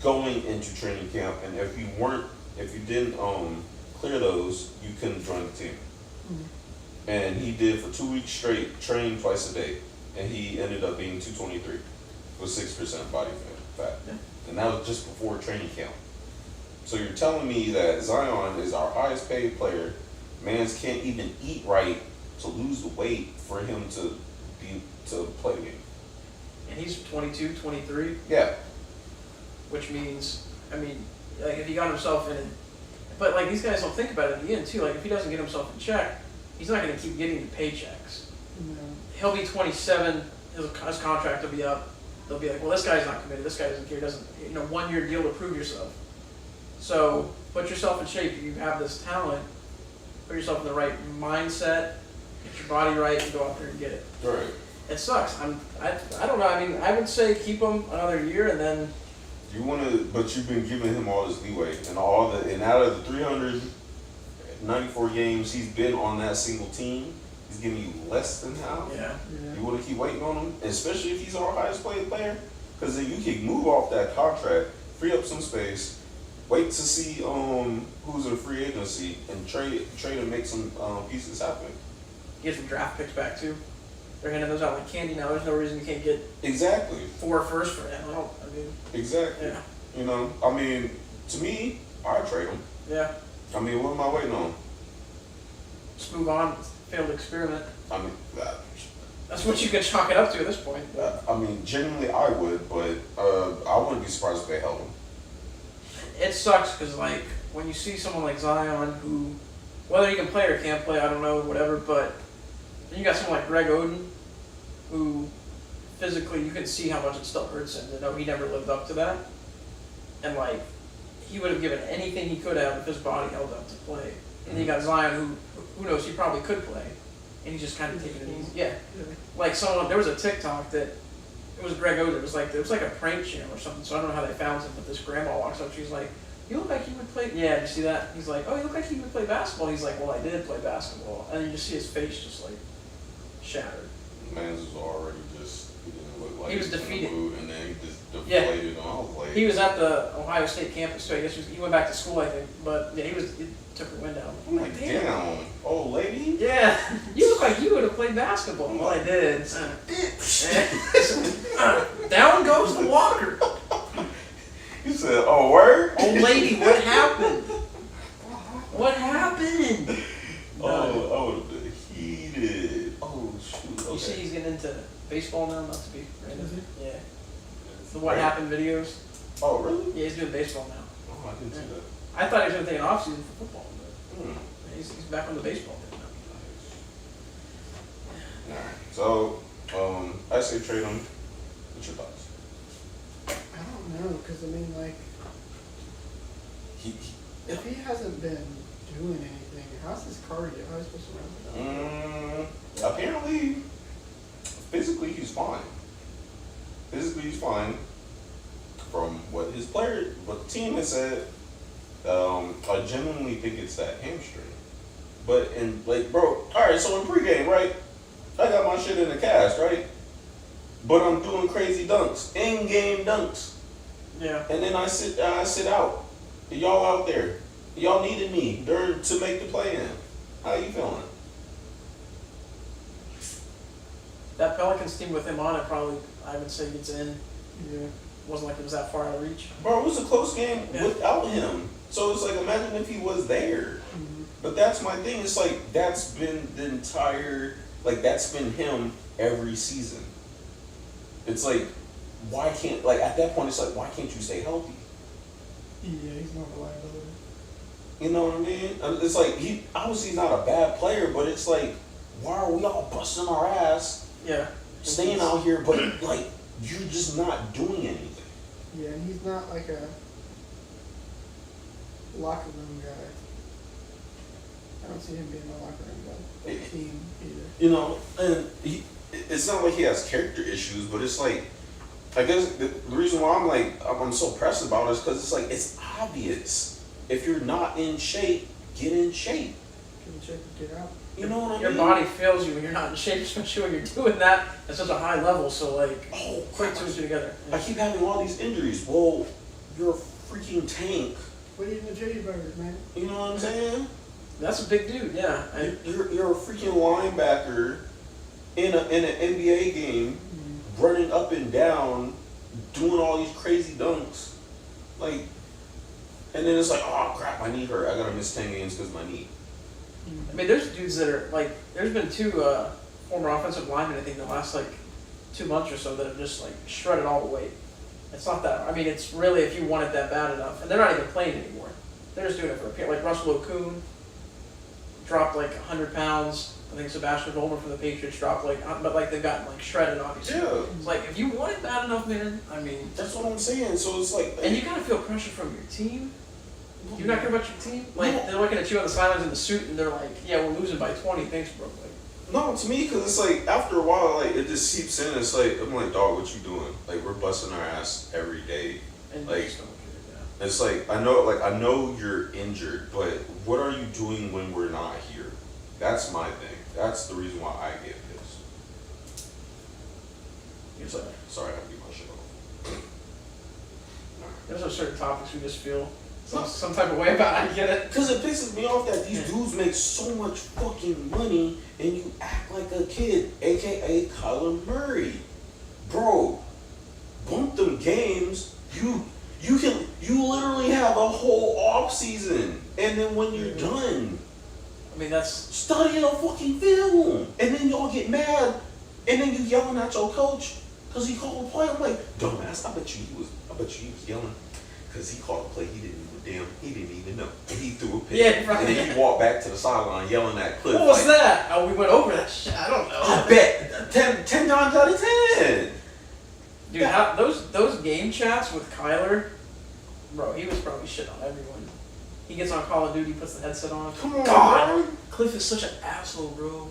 going into training camp, and if you didn't clear those, you couldn't join the team. Mm-hmm. And he did for 2 weeks straight, trained twice a day, and he ended up being 223 with 6% body fat. Yeah. And that was just before training camp. So you're telling me that Zion is our highest paid player, mans can't even eat right to lose the weight for him to play the game. And he's 22, 23. Yeah. Which means, if he got himself in, but these guys don't think about it at the end too. If he doesn't get himself in check, he's not going to keep getting the paychecks. No. He'll be 27. His contract will be up. They'll be like, well, this guy's not committed. This guy doesn't care. Doesn't 1 year deal to prove yourself. So put yourself in shape. You have this talent. Put yourself in the right mindset. Get your body right and go out there and get it. Right. It sucks. I don't know. I would say keep him another year and then. But you've been giving him all this leeway and out of the 394 games he's been on that single team, he's giving you less than half. Yeah. You want to keep waiting on him, especially if he's our highest paid player, because then you can move off that contract, free up some space, wait to see who's in free agency, and trade and make some pieces happen. Get some draft picks back too. They're handing those out like candy now. There's no reason you can't get exactly 4 first for him. Exactly. Yeah. To me, I'd trade him. Yeah. What am I waiting on? Just move on. Failed experiment. That's what you could chalk it up to at this point. Genuinely I would, but I wouldn't be surprised if they held him. It sucks because when you see someone like Zion who, whether he can play or can't play, I don't know, whatever, but then you got someone like Greg Oden who physically you can see how much it still hurts him to know he never lived up to that. And he would have given anything he could have if his body held up to play. And then you got Zion who knows, he probably could play. And he's just kind of taking it easy. Yeah. There was a TikTok that, it was Greg Oden, it was like a prank channel or something, so I don't know how they found him, but this grandma walks up, she's like, you look like you would play, yeah, did you see that? He's like, oh, you look like you would play basketball. He's like, well, I did play basketball. And you just see his face just shattered. Man's was already just, he didn't look like he was defeated. And then he just deflated. Yeah. I was like, he was at the Ohio State campus too. I guess he went back to school, I think. But yeah, he took the wind out. I'm like, damn, old lady. Yeah, you look like you would have played basketball. Well, I did. Down goes the walker. You said, oh, word? Old lady, what happened? What happened? Oh, I would have been heated. Oh, shoot. Okay. You see he's getting into baseball now, not to be random. Yeah. The What Happened videos. Oh, really? Yeah, he's doing baseball now. Oh, I didn't see that. I thought he was going to take an off season for football, but he's back on the baseball team now. Alright, so, I say trade him. What's your thoughts? I don't know, because if he hasn't been doing anything, how's his cardio? How is he supposed to run it up? Apparently, physically he's fine. From what the team has said, I genuinely think it's that hamstring. But alright, so in pregame, right? I got my shit in the cast, right? But I'm doing crazy dunks, in-game dunks. Yeah. And then I sit out. Y'all out there. Y'all needed me to make the play-in. How you feeling? That Pelicans team with him on it probably, I would say, gets in. Yeah. Wasn't like it was that far out of reach. Bro, it was a close game Yeah. without him. So it's like, imagine if he was there. Mm-hmm. But that's my thing. It's like, that's been the entire, like, that's been him every season. It's like, why can't, like, at that point, it's like, why can't you stay healthy? Yeah, he's not a liability. You know what I mean? It's like, he obviously not a bad player, but it's like, why are we all busting our ass, Yeah. staying out here, but, like, you're just not doing anything? Yeah, and he's not like a locker room guy. I don't see him being a locker room guy. Or team either. You know, and it's not like he has character issues, but it's like, I guess the reason why I'm so pressed about it is because it's like, it's obvious. If you're not in shape, get in shape. Get in shape and get out. You know what I mean? Your body fails you when you're not in shape, especially when you're doing that at such a high level. So like, quick two together. I keep having all these injuries. Well, you're a freaking tank. What are you in the J burgers, man? You know what I'm saying? That's a big dude, yeah. You're a freaking linebacker in an NBA game, running up and down, doing all these crazy dunks, like, and then it's like, oh crap, my knee hurt. I gotta miss 10 games because my knee. I mean, there's dudes that are like, there's been two former offensive linemen, I think, in the last like 2 months or so that have just like shredded all the weight. It's not that, I mean, it's really if you want it that bad enough. And they're not even playing anymore. They're just doing it for a period. Like Russell Okung dropped like 100 pounds. I think Sebastian Vollmer from the Patriots dropped like, but like they've gotten like shredded, obviously. Yeah. It's like, if you want it bad enough, man, I mean. That's what I'm saying. So it's like, And you gotta feel pressure from your team. Do you not care about your team? Like, they're looking at you on the sidelines in the suit and they're like, yeah, we're losing by 20, thanks bro. Like, no, to me, because it's like, after a while, like, it just seeps in. It's like, I'm like, dog, what you doing? Like, we're busting our ass every day. and Like, you just don't care, yeah. It's like, I know you're injured, but what are you doing when we're not here? That's my thing. That's the reason why I get pissed. Sorry, I have to get my shit off. There's no certain topics we just feel some type of way about. I get it. Because it pisses me off that these dudes make so much fucking money and you act like a kid, aka Kyler Murray. Bro, bump them games. You literally have a whole off season, and then when you're done, I mean, that's studying a fucking film, and then y'all get mad, and then you yelling at your coach because he called a play. I'm like, dumbass, I bet you he was yelling because he called a play he didn't even know, and he threw a pick. Yeah, right. And then he walked back to the sideline yelling at Cliff. what was like, that? Oh, we went over that shit. I don't know. I bet 10 times out of 10. Dude, how, those game chats with Kyler, bro, he was probably shit on everyone. He gets on Call of Duty, puts the headset on. Come on, God, bro. Cliff is such an asshole, bro.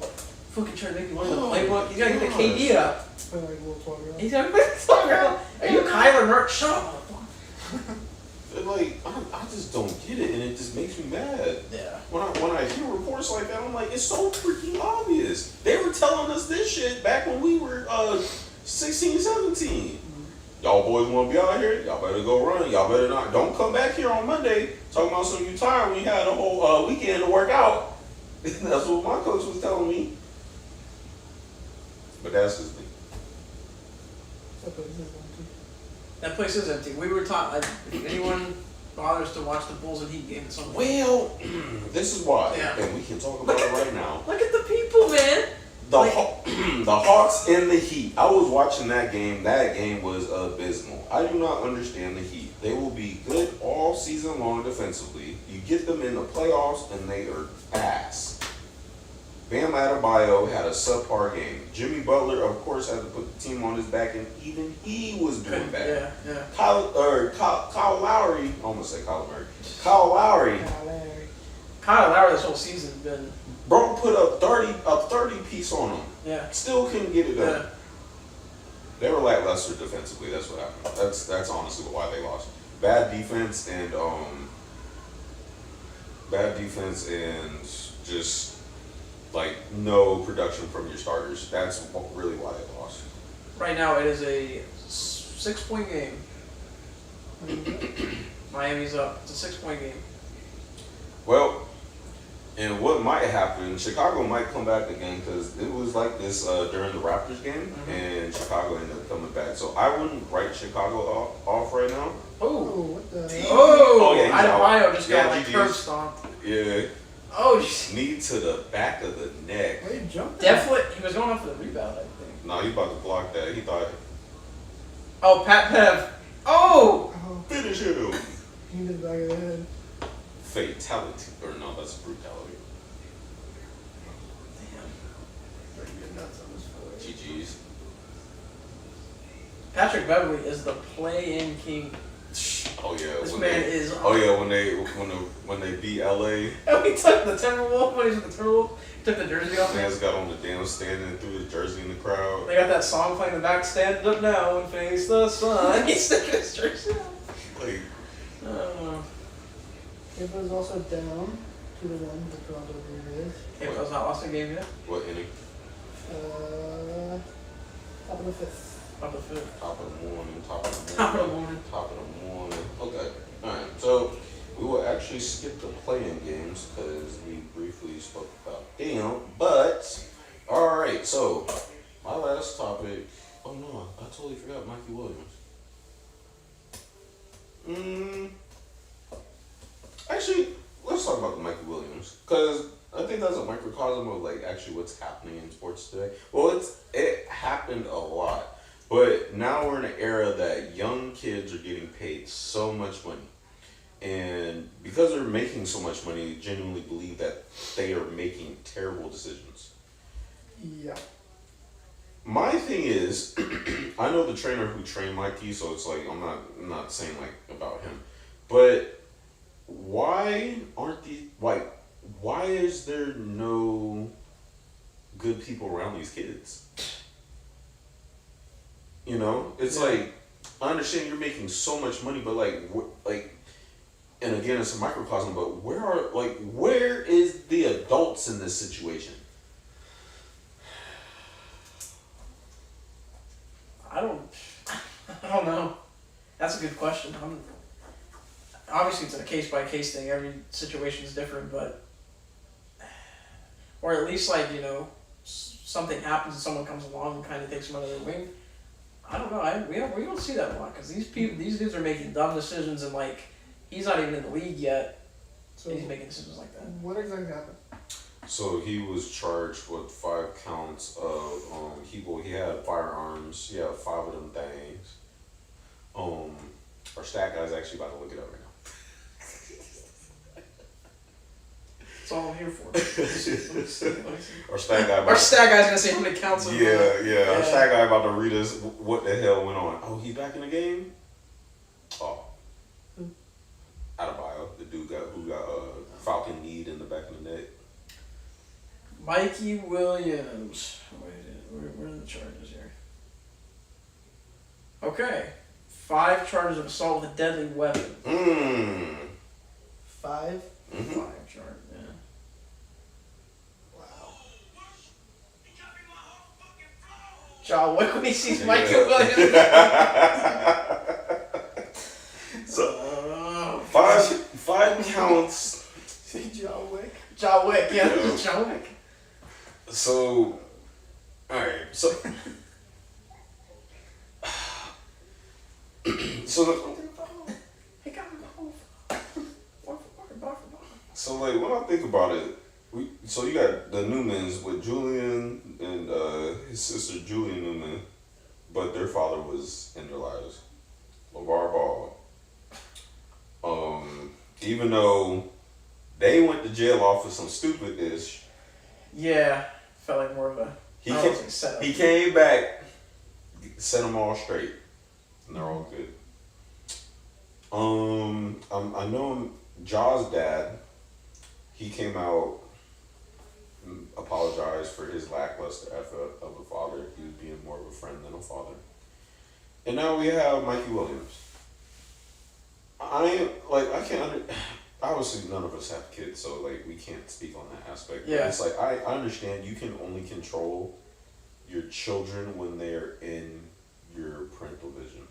Fucking trying to make me learn the playbook. He's gotta get the KD up. Play like a little 12-year-old. He's gotta get the 12-year-old. Are you Kyler Murray? Shut up. And like, I just don't get it, and it just makes me mad. Yeah. When I hear reports like that, I'm like, it's so freaking obvious. They were telling us this shit back when we were 16, 17. Y'all boys want to be out here? Y'all better go run. Y'all better not. Don't come back here on Monday talking about something you tired when you had a whole weekend to work out. That's what my coach was telling me. But that's just me. That place is empty. We were taught, if anyone bothers to watch the Bulls and Heat game at some point. Well, this is why, Yeah. and we can talk about it right now. Look at the people, man. The Hawks and the Heat. I was watching that game. That game was abysmal. I do not understand the Heat. They will be good all season long defensively. You get them in the playoffs and they are ass. Bam Adebayo had a subpar game. Jimmy Butler, of course, had to put the team on his back, and even he was doing bad. Yeah. Kyle Lowry, I almost say Kyle Murray. Kyle Lowry, Kyle Lowry this whole season's been. bro, put a 30 piece on him. Yeah. Still couldn't get it done. Yeah. They were lackluster defensively. That's what happened. That's honestly why they lost. Bad defense and just like no production from your starters. That's really why they lost. Right now, it is a 6-point game. Miami's up. It's a 6-point game. Well, and what might happen, Chicago might come back again because it was like this during the Raptors game, and Chicago ended up coming back. So I wouldn't write Chicago off right now. Oh, what the hell? Oh, yeah, he's out. Adebayo just got Yeah, like GG's. curb stomped. Yeah, Oh, sh- knee to the back of the neck. Why you jumping? definitely. He was going up for the rebound, I think. No, he about to block that. He thought, Oh, Pat Bev. Oh! Oh, finish him. he did the back of the head. Fatality. Or no, that's brutality. Damn. Pretty good nuts on this boy. GG's. Patrick Beverly is the play-in king. Oh yeah. This when man they, is. Oh yeah, when they beat LA, Oh, he took the Timberwolf when he was with the Timberwolf. He took the jersey off. man's got on the damn stand and threw his jersey in the crowd. They got that song playing in the back. Stand up now and face the sun. He's sticking his jersey on. Like, It was also down 2-1 with Toronto Blue Jays. It was not lost a game yet. what inning? Top of the fifth. Up the fifth. Top of the morning. Top of the Top of morning. the morning. Top of the morning. Okay. Alright, so we will actually skip the play-in games because we briefly spoke about them. But, alright, so my last topic. Oh no, I totally forgot Mikey Williams. Actually, let's talk about the Mikey Williams because I think that's a microcosm of like actually what's happening in sports today. Well, it happened a lot. But now we're in an era that young kids are getting paid so much money. And because they're making so much money, they genuinely believe that they are making terrible decisions. Yeah. My thing is, I know the trainer who trained Mikey, so it's like, I'm not saying like about him. But why is there no good people around these kids? You know, it's like, I understand you're making so much money, but and again, it's a microcosm, but where is the adults in this situation? I don't know. That's a good question. Obviously, it's a case by case thing. Every situation is different, but or at least something happens and someone comes along and kind of takes them under their wing. I don't know. We don't see that a lot because these dudes are making dumb decisions and he's not even in the league yet. So he's making decisions like that. what exactly happened? So he was charged with 5 counts of he had firearms. He had 5 of them things. Our stat guy's actually about to look it up right now. That's all I'm here for. Our stat guy. Our stat guy's gonna say how many counts of Yeah. Our stat guy about to read us what the hell went on. Oh, he back in the game? Oh. Adebayo, the dude who got Falcon kneed in the back of the neck. Mikey Williams. Where are the charges here? Okay. 5 charges of assault with a deadly weapon. 5? 5 charges, yeah. Wow. John Wick when he sees Mikey Williams. So, 5 counts. See John Wick? John Wick, yeah. John Wick. So, alright, so. So when I think about it, so you got the Newmans with Julian and his sister Julian Newman, but their father was in their lives. LeVar Ball. Even though they went to jail off for some stupid-ish. Yeah, felt like more of a setup. He came back, set them all straight, and they're all good. I know Jaw's dad. He came out and apologized for his lackluster effort of a father. He was being more of a friend than a father. And now we have Mikey Williams. Obviously none of us have kids, so we can't speak on that aspect. Yeah. But it's I understand you can only control your children when they're in your parental vision.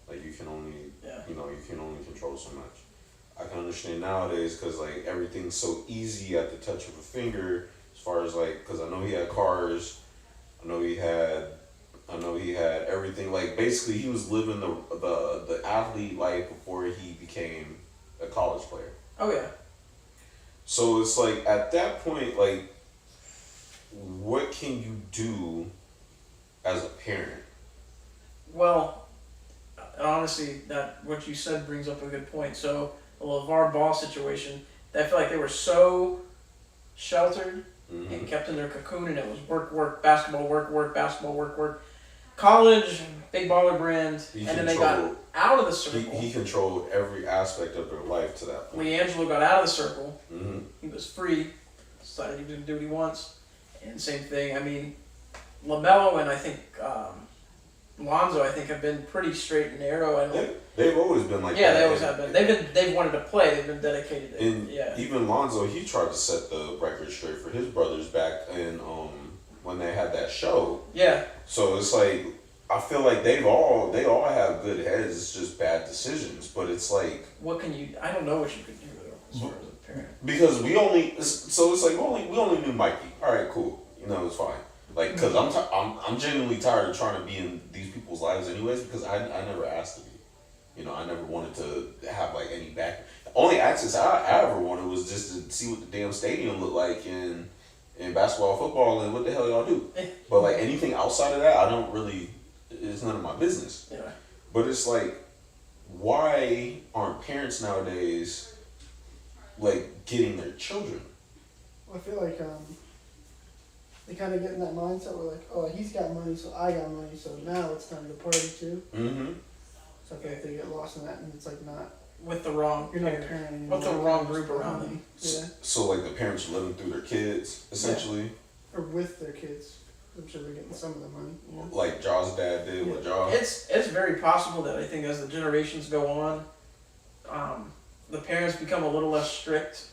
Like you can only, Yeah. you can only control so much. I can understand nowadays because like everything's so easy at the touch of a finger. As far as like, because I know he had cars, I know he had everything. Like basically, he was living the athlete life before he became a college player. Oh yeah. So it's like at that point, like, what can you do as a parent? Well, honestly, that what you said brings up a good point. So the LeVar Ball situation, I feel like they were so sheltered and kept in their cocoon, and it was work, basketball, work. College, big baller brand, and then they got out of the circle. He controlled every aspect of their life to that point. LiAngelo got out of the circle. Mm-hmm. He was free, decided he was going to do what he wants. And same thing, I mean, LaMelo and I think Lonzo, I think, have been pretty straight and narrow. They've always been like yeah, that. they always have been. They've wanted to play. They've been dedicated. And yeah. even Lonzo, he tried to set the record straight for his brothers back in when they had that show. Yeah. So it's like I feel like they all have good heads. It's just bad decisions. But it's like what can you? I don't know what you could do though, as far as a parent. Because we only knew Mikey. All right, cool. It's fine. Like, because I'm genuinely tired of trying to be in these people's lives anyways, because I never asked to be. I never wanted to have, like, any back. The only access I ever wanted was just to see what the damn stadium looked like in basketball, football, and what the hell y'all do. But, like, anything outside of that, I don't really, it's none of my business. Yeah. But it's like, why aren't parents nowadays, like, getting their children? Well, I feel like they kind of get in that mindset where like, oh, he's got money, so I got money, so now it's time to party too. Mm-hmm. So I feel like they get lost in that, and it's like not. With the wrong. You're not a parent anymore. With the wrong group around them. Yeah. So like the parents are living through their kids, essentially. Or with their kids. I'm sure they're getting some of the money. Yeah. Like Jaw's dad did with Jaw. It's very possible that I think as the generations go on, the parents become a little less strict.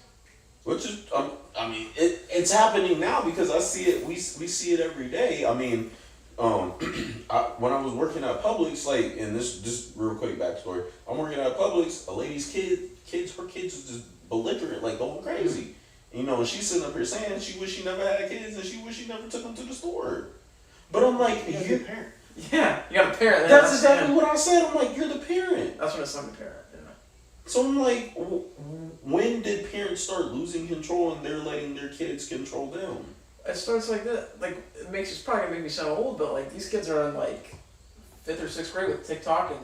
Which is, I mean, it's happening now because I see it. We see it every day. I mean, when I was working at Publix, like, and this just real quick backstory. I'm working at Publix. A lady's her kids was just belligerent, like going crazy. And she's sitting up here saying she wish she never had kids and she wish she never took them to the store. But I'm like, you're the parent. Yeah, you got a parent. That's exactly what I said. I'm like, you're the parent. That's what it's like a parent. So I'm like, when did parents start losing control and they're letting their kids control them? It starts like that. Like, it's probably gonna make me sound old, but like these kids are in like 5th or 6th grade with TikTok, and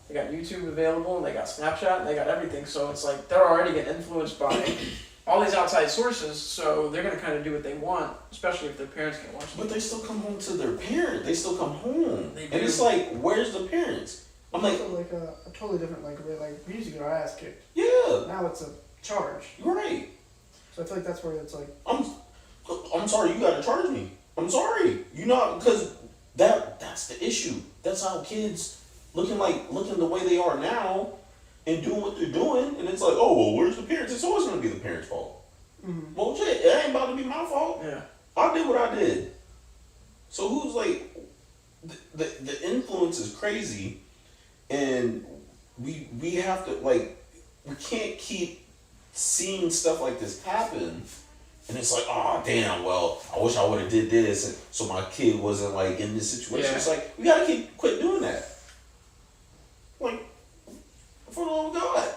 they got YouTube available, and they got Snapchat, and they got everything. So it's like they're already getting influenced by all these outside sources. So they're gonna kind of do what they want, especially if their parents can't watch them. But they still come home to their parent. They still come home, They do. and it's like, where's the parents? I'm like, also like a totally different like we used to get our ass kicked. yeah, Now it's a charge. you're right. So I feel like that's where it's like. I'm sorry, you gotta charge me. I'm sorry, because that's the issue. That's how kids looking the way they are now and doing what they're doing, and it's like, oh well, where's the parents? It's always gonna be the parents' fault. Mm-hmm. Well, shit, it ain't about to be my fault. Yeah. I did what I did. So who's like, the influence is crazy, and we have to like, we can't keep seeing stuff like this happen. And it's like, oh damn, well, I wish I would have did this, and so my kid wasn't like in this situation. Yeah. It's like we gotta quit doing that. Like, for the love of God.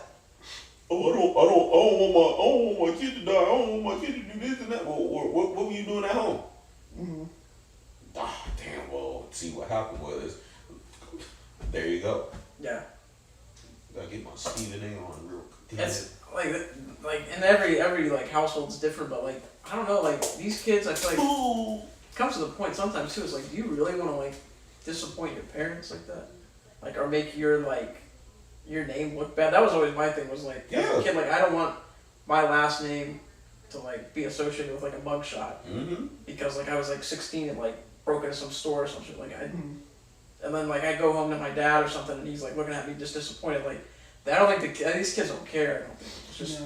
Oh, I don't want my kid to die. I don't want my kid to do this and that. Well, what were you doing at home? Mm-hmm. Ah, damn. Well, see what happened was, there you go. Yeah. Gotta get my Stephen A. on real quick. It's like in every like household's different, but like I don't know, like these kids, I feel like it comes to the point sometimes too. It's like, do you really want to like disappoint your parents like that, like, or make your name look bad? That was always my thing. Was like, as a kid, like I don't want my last name to like be associated with like a mugshot, because like I was like 16 and like broke into some store or something like and then like I go home to my dad or something and he's like looking at me just disappointed. Like, I don't think these kids don't care. I don't think it's just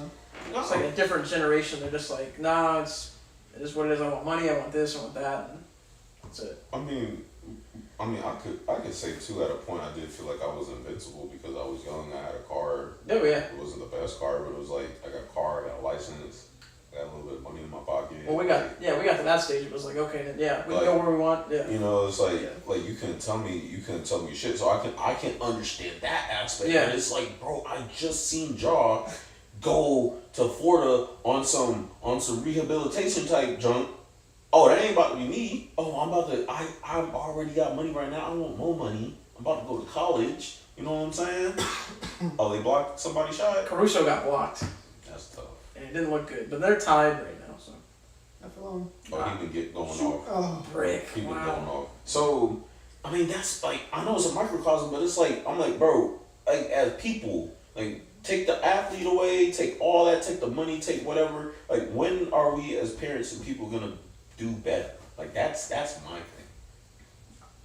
it's like a different generation. They're just like, it is what it is. I want money. I want this. I want that. And that's it. I mean, I mean, I could say too. At a point, I did feel like I was invincible because I was young. I had a car. Oh yeah. It wasn't the best car, but it was like I got a car, I got a license, I got a little bit of money in my pocket. Well, we got to that stage. It was like, okay, then, yeah, we like, go where we want. Yeah. You know, it's like you couldn't tell me shit. So I can understand that aspect. Yeah. But it's like, bro, I just seen Jaw go to Florida on some rehabilitation type junk. Oh, that ain't about to be me. Oh, I've already got money right now. I want more money. I'm about to go to college. You know what I'm saying? Oh, they blocked somebody's shot? Caruso got blocked. That's tough. And it didn't look good. But they're tied right now, so. Not for long. Oh, he been going off. Oh, Brick. He been Wow. going off. So, I mean, that's like, I know it's a microcosm, but it's like, I'm like, bro, like, as people, like, take the athlete away, take all that, take the money, take whatever. Like, when are we as parents and people gonna do better? Like, that's my thing.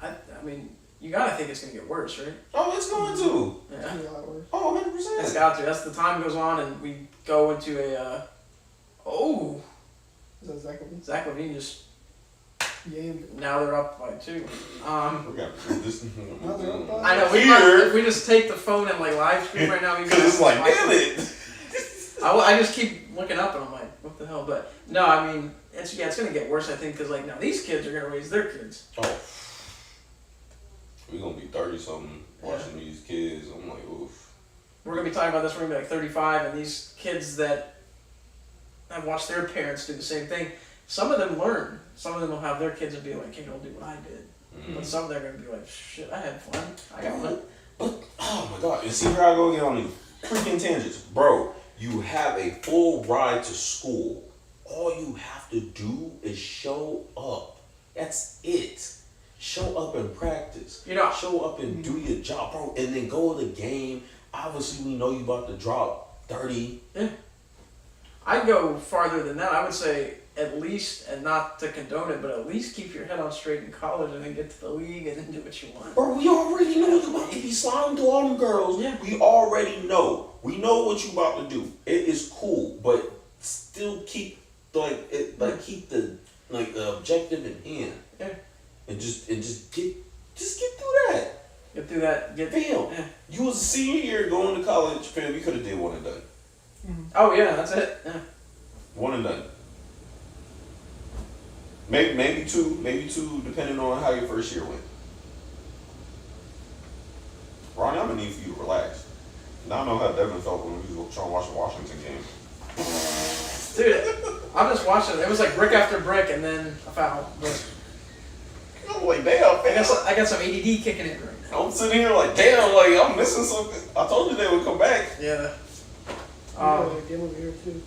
I mean, you gotta think it's gonna get worse, right? Oh, it's going to. Yeah. yeah, that works. Oh, It's 100%. got to. That's the time goes on and we go into a, Is that Zach Levine? Zach Levine just, Yeah. now they're up by 2. We got to do this. No, they're up by- I know, if we just take the phone and like live stream right now, Because it's like, damn it. I just keep looking up and I'm like, what the hell? But no, I mean, it's gonna get worse, I think, because like now these kids are gonna raise their kids. Oh. We're going to be 30-something watching these kids. I'm like, oof. We're gonna be talking about this. We're gonna be like 35, and these kids that have watched their parents do the same thing. Some of them learn. Some of them will have their kids and be like, "Hey, don't do what I did." Mm-hmm. But some of them are gonna be like, "Shit, I had fun. I got fun." But, oh my God, and see here I go again on these freaking tangents. Bro, you have a full ride to school. All you have to do is show up. That's it. Show up and practice. You know, Show up and do your job, bro. And then go to the game. Obviously, we know you about to drop 30. yeah. I'd go farther than that. I would say at least, and not to condone it, but at least keep your head on straight in college and then get to the league and then do what you want. Bro, we already know you about to be sliding to all them girls. Yeah. We already know. We know what you about to do. It is cool, but still keep keep the objective in hand. Yeah. And just get through that. Get through that. Fam, Yeah. you was a senior year going to college, fam. You could have did one and done. Oh yeah, that's it. Yeah. One and done. Maybe two, depending on how your first year went. Ronnie, I'm gonna need for you to relax. Now I know how Devin felt when we was trying to watch the Washington game. Dude, I'm just watching it. It was like brick after brick, and then a foul. But I'm like, damn, I got some ADD kicking in right now. I'm sitting here like, damn, like I'm missing something. I told you they would come back. Yeah. Game over here too.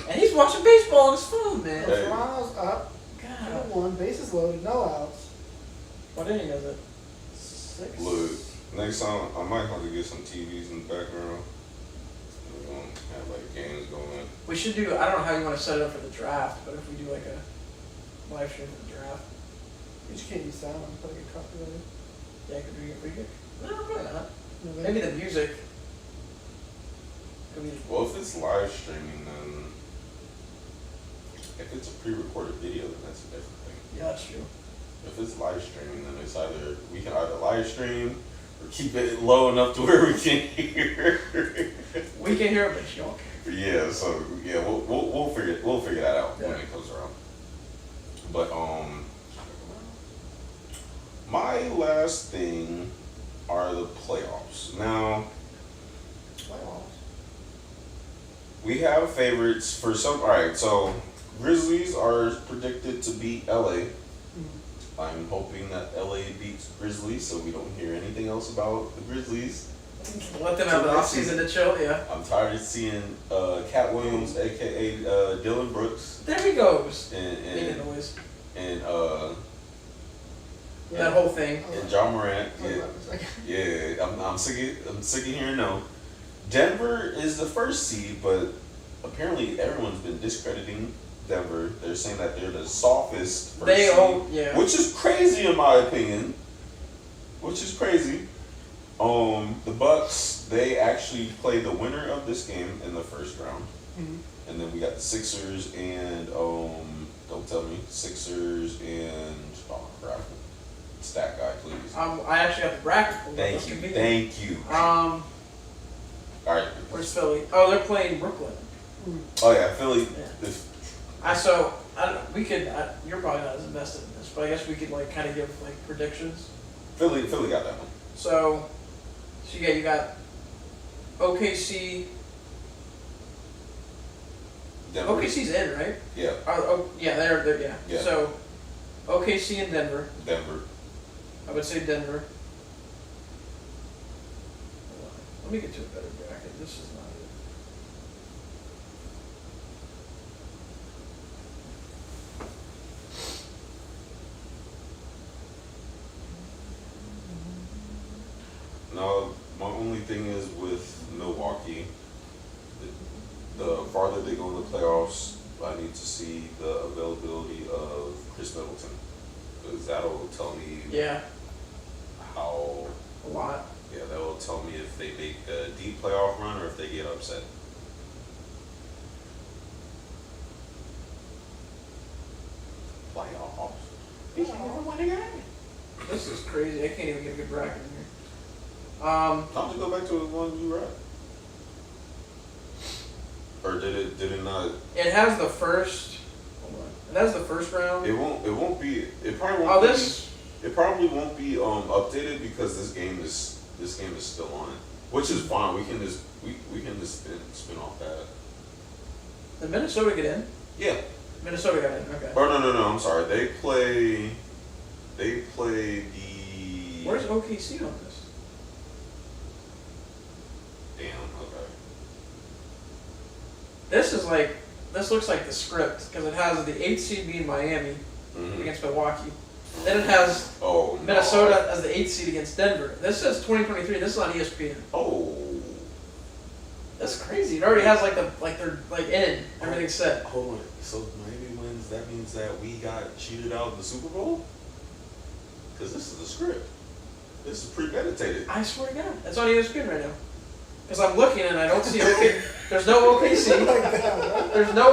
And he's watching baseball on his phone, man. Hey. Toronto's up. God. 2-1. Bases loaded. No outs. What inning is it? 6. Look, next time I might have to get some TVs in the background. We're gonna have like games going. We should do. I don't know how you want to set it up for the draft, but if we do like a live stream for the draft, You just can't use sound. But I get copyrighted. yeah, could we get pretty good? No, probably not. No, Maybe the music. Could be. Well, if it's live streaming, then if it's a pre-recorded video, then that's a different thing. Yeah, that's true. If it's live streaming, then it's either we can either live stream or keep it low enough to where we can hear. We can hear it, but you don't care. Yeah, so yeah, we'll figure that out when Yeah. it comes around. But my last thing are the playoffs. Now Playoffs. we have favorites for some. All right, so Grizzlies are predicted to beat LA. I'm hoping that LA beats Grizzlies, so we don't hear anything else about the Grizzlies. Let them have the off season to chill. Yeah. I'm tired of seeing Cat Williams, aka Dylan Brooks, There he goes. and Making noise. and That whole thing. and John Morant. Hold Yeah, on a second. yeah. I'm sick of hearing no. Denver is the first seed, but apparently everyone's been discrediting Denver. They're saying that they're the softest first seed, Yeah. which is crazy in my opinion. Which is crazy. The Bucks, they actually played the winner of this game in the first round. And then we got the Sixers and don't tell me, Sixers and oh crap. stat guy, please. I actually got the bracket pulled up. That's Thank you. convenient. Thank you. All right. Where's Philly? Oh, they're playing Brooklyn. Oh yeah, Philly. Yeah. Is, We could. You're probably not as invested in this, but I guess we could like kind of give like predictions. Philly got that one. So you got OKC. Denver. OKC's in, right? Yeah. Yeah, they're yeah. Yeah. So OKC and Denver. Denver. I would say Denver. Hold on. Let me get to a better bracket. This is not it. No, my only thing is with Milwaukee, the farther they go in the playoffs, I need to see the availability of Chris Middleton, because that'll tell me Yeah, how. a lot. Yeah, that will tell me if they make a deep playoff run or if they get upset. Playoffs. This is crazy. I can't even get a good bracket in here. I'll just go back to the one you read. Or did it not? It has the first. Hold on. It has the first round. It won't be. It probably won't. Oh, be, this. It probably won't be updated because this game is still on, which is fine. We can just spin off that. Did Minnesota get in? Yeah. Minnesota got in. Okay. Oh no, I'm sorry. They play the. Where's OKC on this? Damn. Okay. This looks like the script because it has the 8th seed being Miami Mhm. against Milwaukee. Then it has Oh. Minnesota No. as the 8th seed against Denver. This says 2023. This is on ESPN. Oh. That's crazy. It already has they're in. Everything's set. Hold on. So Miami wins. That means that we got cheated out in the Super Bowl. Because this is the script. This is premeditated. I swear to God, it's on ESPN right now. Because I'm looking and I don't see OK. There's no OKC. There's no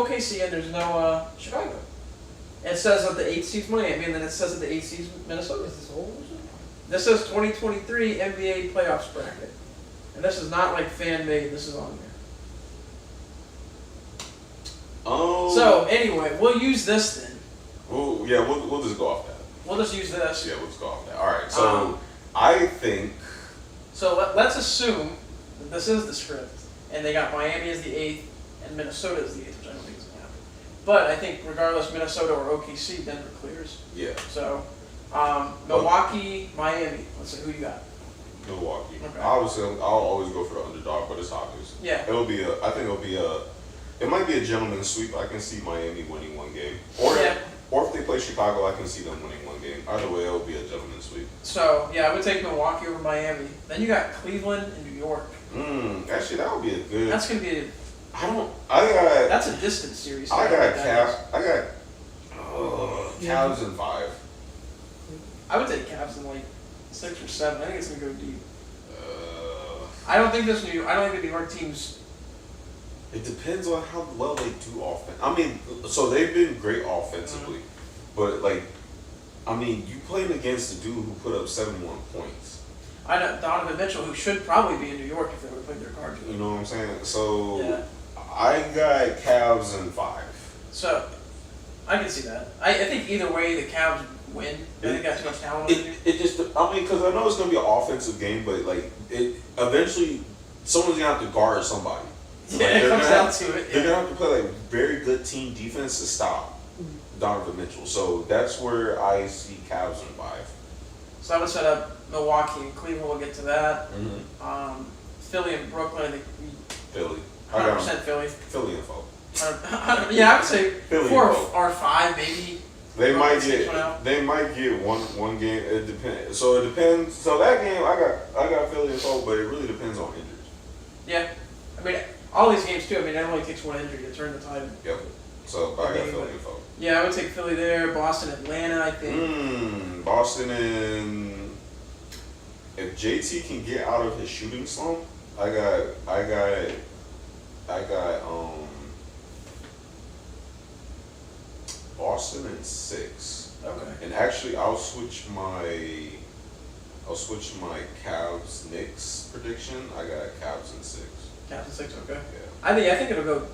OKC and there's no Chicago. It says that the 8th seed's Miami and then it says that the 8th seed's Minnesota. Is this old or something? This says 2023 NBA playoffs bracket. And this is not like fan made, this is on there. So anyway, we'll use this then. We'll just go off that. We'll just use this. Yeah, we'll just go off that. Alright, so I think. So let's assume that this is the script, and they got Miami as the 8th, and Minnesota as the 8th, which I don't think is going to happen. But I think regardless, Minnesota or OKC, Denver clears. Yeah. So, Milwaukee, Miami. Let's see, who you got? Milwaukee. Okay. Obviously, I'll always go for the underdog, but it's obvious. Yeah. I think it might be a gentleman's sweep. I can see Miami winning one game. Or if they play Chicago, I can see them winning one game. Either way, it'll be a gentleman's sweep. So, yeah, I would take Milwaukee over Miami. Then you got Cleveland and New York. Actually, that would be a good. That's going to be that's a distant series. I got Cavs in 5. I would take Cavs in like 6 or 7. I think it's going to go deep. I don't think the New York team's. It depends on how well they do offense. I mean, so they've been great offensively, but you playing against a dude who put up 71 points. I know Donovan Mitchell, who should probably be in New York if they would have played their cards. You know what I'm saying? So yeah. I got Cavs in 5. So I can see that. I think either way the Cavs win. They got too much talent. Because I know it's gonna be an offensive game, but eventually someone's gonna have to guard somebody. Yeah, it comes down to it. Yeah. They're gonna have to play very good team defense to stop Donovan Mitchell. So that's where I see Cavs in 5. So I would set up Milwaukee and Cleveland. We'll get to that. Mm-hmm. Philly and Brooklyn. I think Philly. 100% Philly. Philly and 4. Yeah, I would say Philly 4 or 5 maybe. They might get one game. It depends. So it depends. So that game I got Philly and 4, but it really depends on injuries. Yeah, I mean all these games too. I mean it only takes one injury to turn the tide. Yep. So I got Philly and 4. Yeah, I would take Philly there. Boston, Atlanta. I think. Boston and if JT can get out of his shooting slump, I got Boston Boston in 6. Okay. And actually, I'll switch my Cavs Knicks prediction. I got Cavs in 6. Cavs in 6. Okay. Yeah. I think it'll go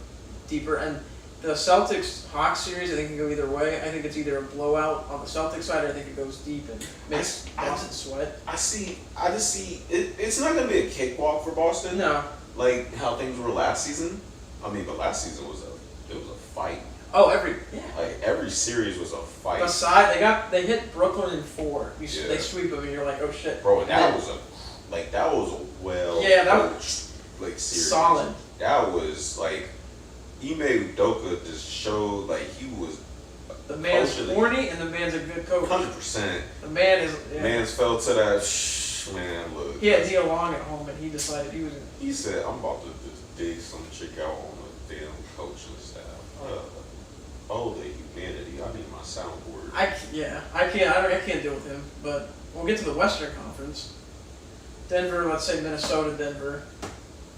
deeper, and the Celtics Hawks series I think can go either way. I think it's either a blowout on the Celtics side, or I think it goes deep and makes Boston sweat. I just see it. It's not gonna be a cakewalk for Boston. No. Like how things were last season. I mean, but last season was a fight. Oh, Like every series was a fight. They hit Brooklyn in 4. They sweep them, and you're like, oh shit, bro. And that was a well. Yeah, that was like series. solid. That was like Ime Udoka just showed like he was. The man's horny, and the man's a good coach. 100%. The man is. Yeah. Man's fell to that. Man, look. He had Nia Long at home, and he decided he was. He said, "I'm about to just dig some chick out on the damn coaching staff." Oh, the humanity! I need my soundboard. I can't deal with him. But we'll get to the Western Conference. Denver, let's say Minnesota, Denver.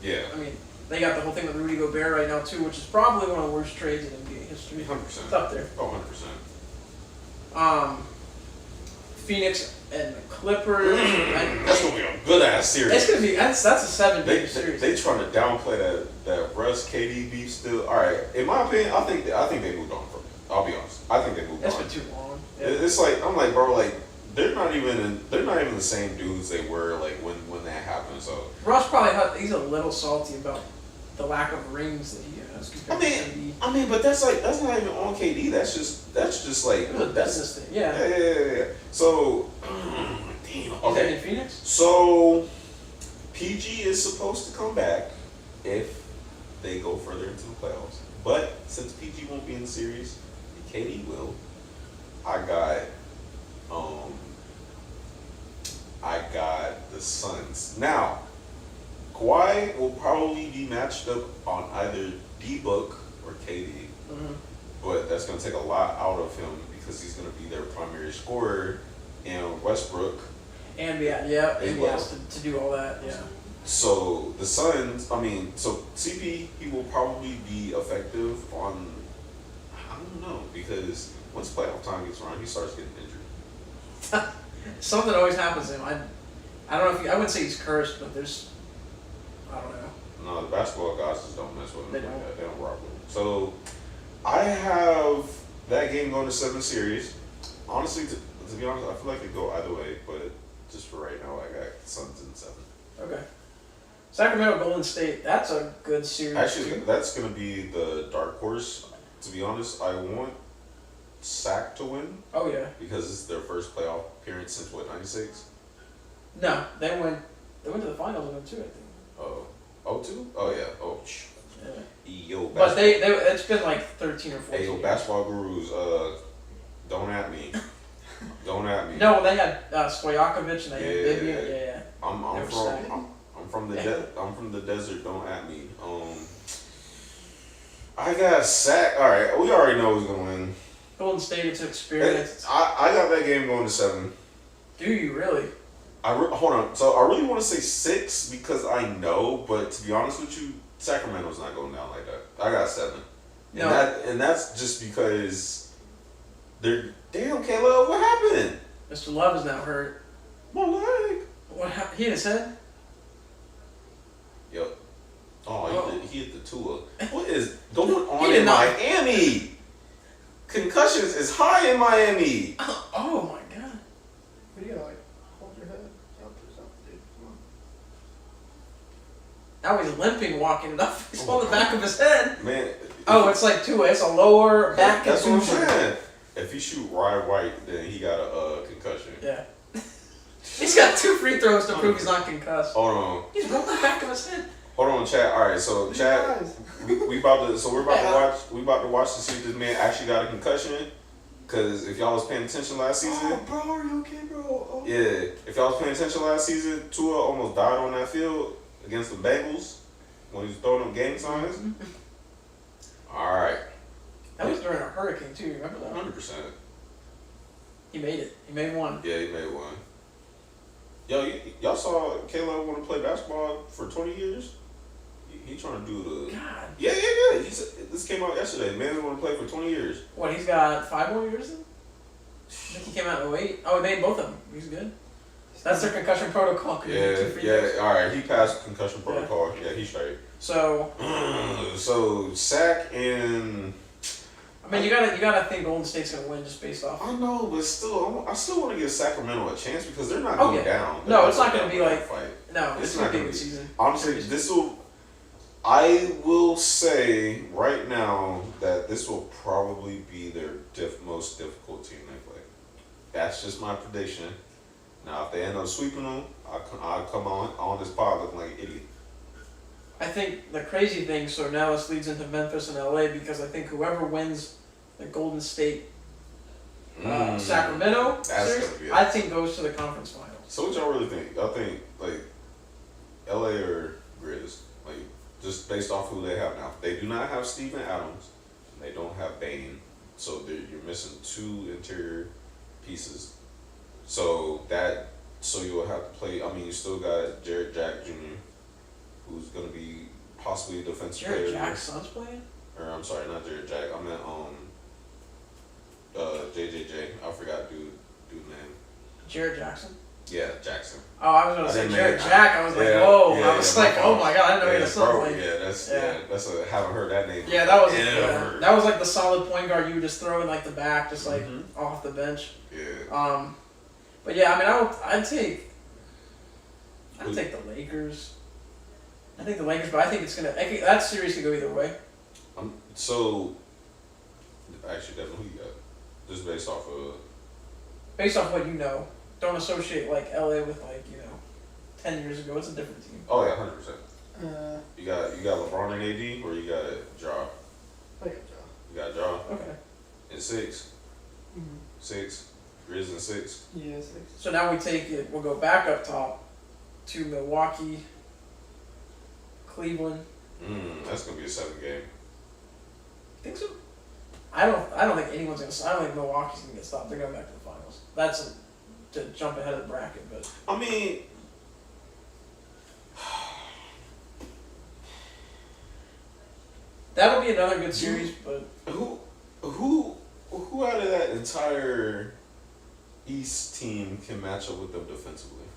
Yeah. I mean, they got the whole thing with Rudy Gobert right now too, which is probably one of the worst trades in NBA history. 100%. It's up there. Oh, 100%. Phoenix and the Clippers. That's gonna be a good ass series. It's gonna be that's a 7-game series. They trying to downplay that Russ KD beef still. All right, in my opinion, I think they moved on from it. I'll be honest. I think they moved on. It's been too long. Yeah. It's like I'm like, bro, like they're not even the same dudes they were like when that happened. So Russ probably he's a little salty about the lack of rings that he has. I mean, but that's not even on KD. That's just like it was a business thing. Yeah. Yeah. So, damn. Okay. In Phoenix. So, PG is supposed to come back if they go further into the playoffs. But since PG won't be in the series, KD will. I got the Suns. Now, Kawhi will probably be matched up on either D-Book or KD. Mm-hmm. But that's going to take a lot out of him because he's going to be their primary scorer. And Westbrook. And he has to do all that, yeah. So the Suns, so CP, he will probably be effective on, I don't know, because once playoff time gets around, he starts getting injured. Something always happens to him. I don't know I wouldn't say he's cursed, but I don't know. No, the basketball guys just don't mess with him. They don't. They don't rock with him. So I have that game going to 7 series. Honestly, to be honest, I feel like it go either way, but just for right now, I got Suns in 7. Okay. Sacramento Golden State, that's a good series. Actually, that's going to be the dark horse. To be honest, I want Sac to win. Oh, yeah. Because it's their first playoff appearance since, 96? No, they went to the finals and won 2, I think. Oh, 2? Oh, yeah. Oh, yeah. Yo, but it's been like 13 or 14 Hey, yo, years. basketball gurus, don't at me. Don't at me. No, they had Stojakovic and they had Vivian. Yeah. I'm from the desert. Don't at me. I got Sac. All right, we already know who's gonna win. Golden State, it's experience. I got that game going to 7. Do you really? Hold on. So I really want to say 6 because I know, but to be honest with you, Sacramento's not going down like that. I got 7, No. and that's just because they're damn Caleb. What happened? Mr. Love is now hurt. My leg. What happened? He hit his head? Yep. Oh, he hit the Tua. What is going on did in not. Miami? Concussions is high in Miami. Oh my god. What do you gotta hold your head up or something, dude? Come on. Now he's limping walking it up. He's on the back of his head. Man. It's like 2 ways. It's a lower back That's what I'm contusion. saying. If he shoot Ryan White, then he got a concussion. Yeah. He's got 2 free throws to prove he's not concussed. Hold on. He's rolled the back of his head. Hold on, chat. All right, so chat, we're about to watch to see if this man actually got a concussion. Cause if y'all was paying attention last season, Oh, bro, are you okay, bro? Oh. yeah, if y'all was paying attention last season, Tua almost died on that field against the Bengals when he was throwing them gang signs. All right. That was during a hurricane too. Remember that? 100%. He made it. He made one. Yeah, he made one. Yo, y'all saw Caleb want to play basketball for 20 years? He trying to do the... God. Yeah. This came came out yesterday. Man's going to play for 20 years. What, he's got 5 more years in? I think he came out in 08. Oh, he made both of them. He's good. That's their concussion protocol. Yeah. All right, he passed concussion protocol. Yeah, he's straight. So. So Sack and. I mean, you gotta think Golden State's gonna win just based off. I know, but still, I still want to give Sacramento a chance because they're not going down. No, it's not gonna be like. Fight. No, it's not gonna be a good season. Honestly, I will say right now that this will probably be their most difficult team they play. That's just my prediction. Now, if they end up sweeping them, I'll come on this pod looking like an idiot. I think the crazy thing, so now this leads into Memphis and LA because I think whoever wins the Golden State Sacramento series, I think goes to the conference finals. So what y'all really think? Y'all think like LA or Grizz? Like just based off who they have now. They do not have Steven Adams. And they don't have Bane. So you're missing 2 interior pieces. So you'll have to play. I mean, you still got Jared Jack Jr., who's going to be possibly a defensive player. Jared Jack's son's playing? Or I'm sorry, not Jared Jack. I meant JJJ. I forgot dude name. Jared Jackson? Yeah, Jackson. Oh, I was gonna say Jared Jack. I was like, whoa. I was like, oh my god, I didn't know he had a son playing. That's a haven't heard that name. Yeah, that was like the solid point guard you would just throw in like the back, just like off the bench. Yeah. But yeah, I mean, I'd take the Lakers. I think the Lakers, but I think that series could go either way. So, actually, Devin, who you got? Just based off what you know. Don't associate like LA with 10 years ago. It's a different team. Oh yeah, 100%. You got LeBron and AD, or you got Ja? I got Ja. You got Ja. Okay. And 6. 6. Grizz and 6. Yeah, 6. So now we'll go back up top to Milwaukee, Cleveland. That's gonna be a 7 game. Think so? I don't think anyone's gonna. I don't think Milwaukee's gonna get stopped. They're going back to the finals. That's to jump ahead of the bracket, but I mean, that'll be another good series. But who out of that entire East team can match up with them defensively?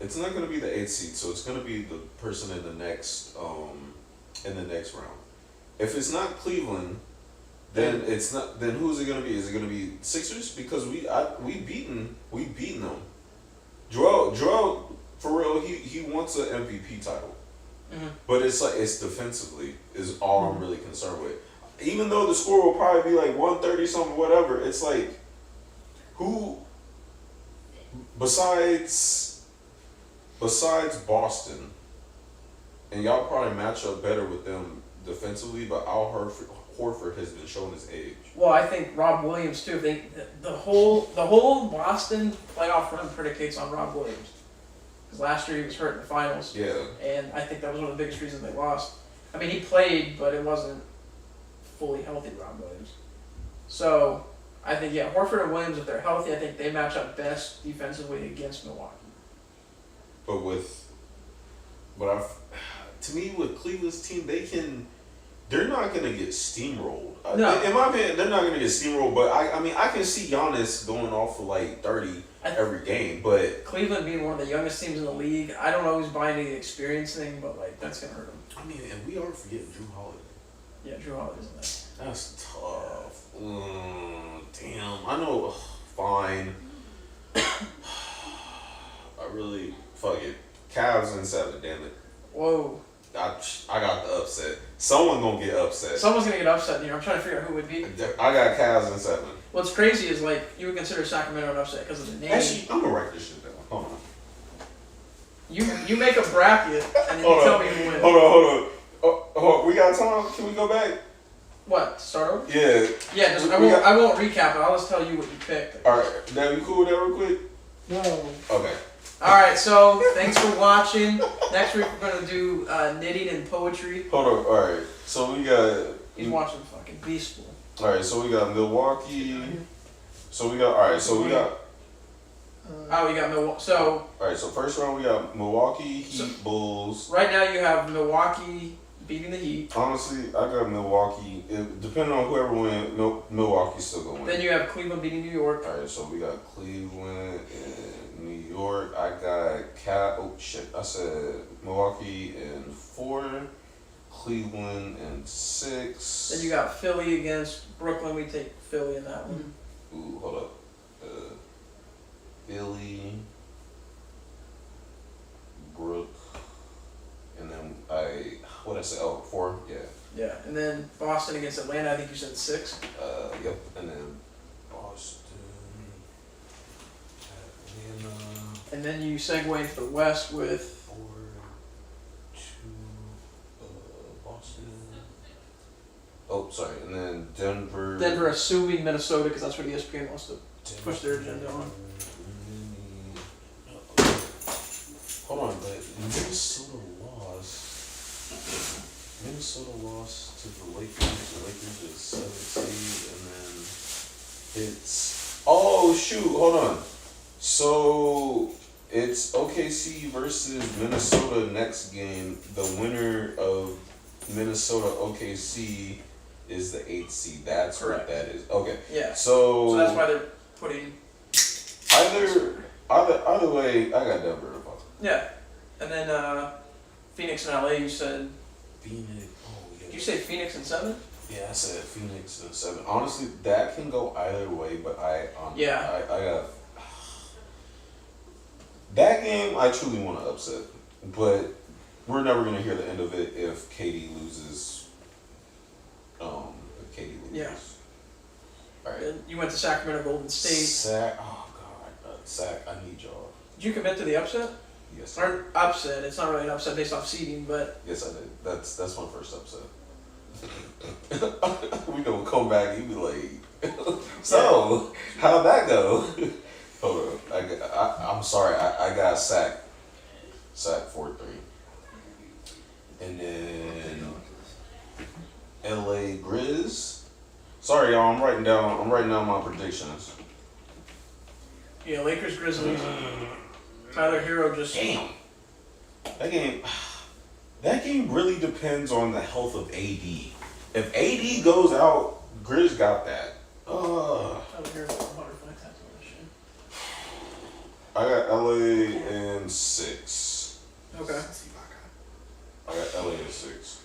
It's not going to be the 8th seed, so it's going to be the person in the next round. If it's not Cleveland, then it's not. Then who's it going to be? Is it going to be Sixers? Because we beaten them. Joel, for real, he wants an MVP title, but it's defensively is all I'm really concerned with. Even though the score will probably be like 130 something, whatever. It's like who besides Boston, and y'all probably match up better with them defensively, but Al Horford has been showing his age. Well, I think Rob Williams too. The whole Boston playoff run predicates on Rob Williams, because last year he was hurt in the finals. Yeah. And I think that was one of the biggest reasons they lost. I mean, he played, but it wasn't fully healthy Rob Williams. So I think Horford and Williams, if they're healthy, I think they match up best defensively against Milwaukee. To me, with Cleveland's team, they're not going to get steamrolled. No. In my opinion, they're not going to get steamrolled, but I can see Giannis going off for like 30 every game, but Cleveland being one of the youngest teams in the league, I don't always buy into the experience thing, but that's going to hurt them. I mean, and we are forgetting Jrue Holiday. Yeah, Jrue Holiday's in that. That's tough. Damn. I know. Fine. Fuck it. Cavs in 7, damn it. Whoa. I got the upset. Someone gonna get upset. Someone's gonna get upset here. I'm trying to figure out who would be. I got Cavs in 7. What's crazy is you would consider Sacramento an upset because of the name. Actually, I'm gonna write this shit down. Hold on. You make a bracket and then you tell me who wins. Hold on. We got time? Can we go back? What? Start over? Yeah. Yeah. I won't recap it. I'll just tell you what you picked. All right. Now you cool with that real quick? No. Okay. Alright, so thanks for watching. Next week we're going to do knitting and poetry. Hold on, alright. So we got... He's watching fucking Beast School. Alright, so we got Milwaukee. So we got... Alright, so we got... we got Milwaukee. So... Alright, so first round we got Milwaukee, Heat, Bulls. Right now you have Milwaukee, beating the Heat. Honestly, I got Milwaukee. Depending on whoever wins, Milwaukee's still gonna win. Then you have Cleveland beating New York. All right, so we got Cleveland and New York. I got I said Milwaukee in 4, Cleveland in 6. Then you got Philly against Brooklyn. We take Philly in that one. Ooh, hold up. Philly, Brook, and then what did I say? Oh, 4, yeah. Yeah, and then Boston against Atlanta. I think you said 6. Yep, and then Boston, Atlanta. And then you segue into the West with 4, 2, Boston. Oh, sorry, and then Denver. Denver assuming Minnesota because that's what ESPN wants to push their agenda on. Hold on, but Minnesota lost to the Lakers. The Lakers is 7th seed, and then it's hold on. So it's OKC versus Minnesota next game. The winner of Minnesota OKC is the 8th seed. That's correct. What that is. Okay. Yeah. So that's why they're putting either way. I got Denver. Yeah, and then Phoenix and LA. You said Phoenix. Oh yeah. Did you say Phoenix and 7? Yeah, I said Phoenix and 7. Honestly, that can go either way, but I got that game. I truly want to upset, but we're never gonna hear the end of it if KD loses. If KD loses. Yeah. All right. And you went to Sacramento, Golden State. Oh God, Sac. I need y'all. Did you commit to the upset? Yes. Or upset? It's not really an upset based off seeding, but Yes, I did. That's my first upset. We gonna come back. You be like, so how'd that go? Hold on. I'm sorry. I got sack 4-3, and then LA Grizz. Sorry, y'all. I'm writing down my predictions. yeah, Lakers Grizzlies. Tyler Hero just Damn. That game really depends on the health of AD. If AD goes out, Grizz got that. Tyler Hero's 105 tackles on this shit. I got LA in 6. Okay. I got LA in 6.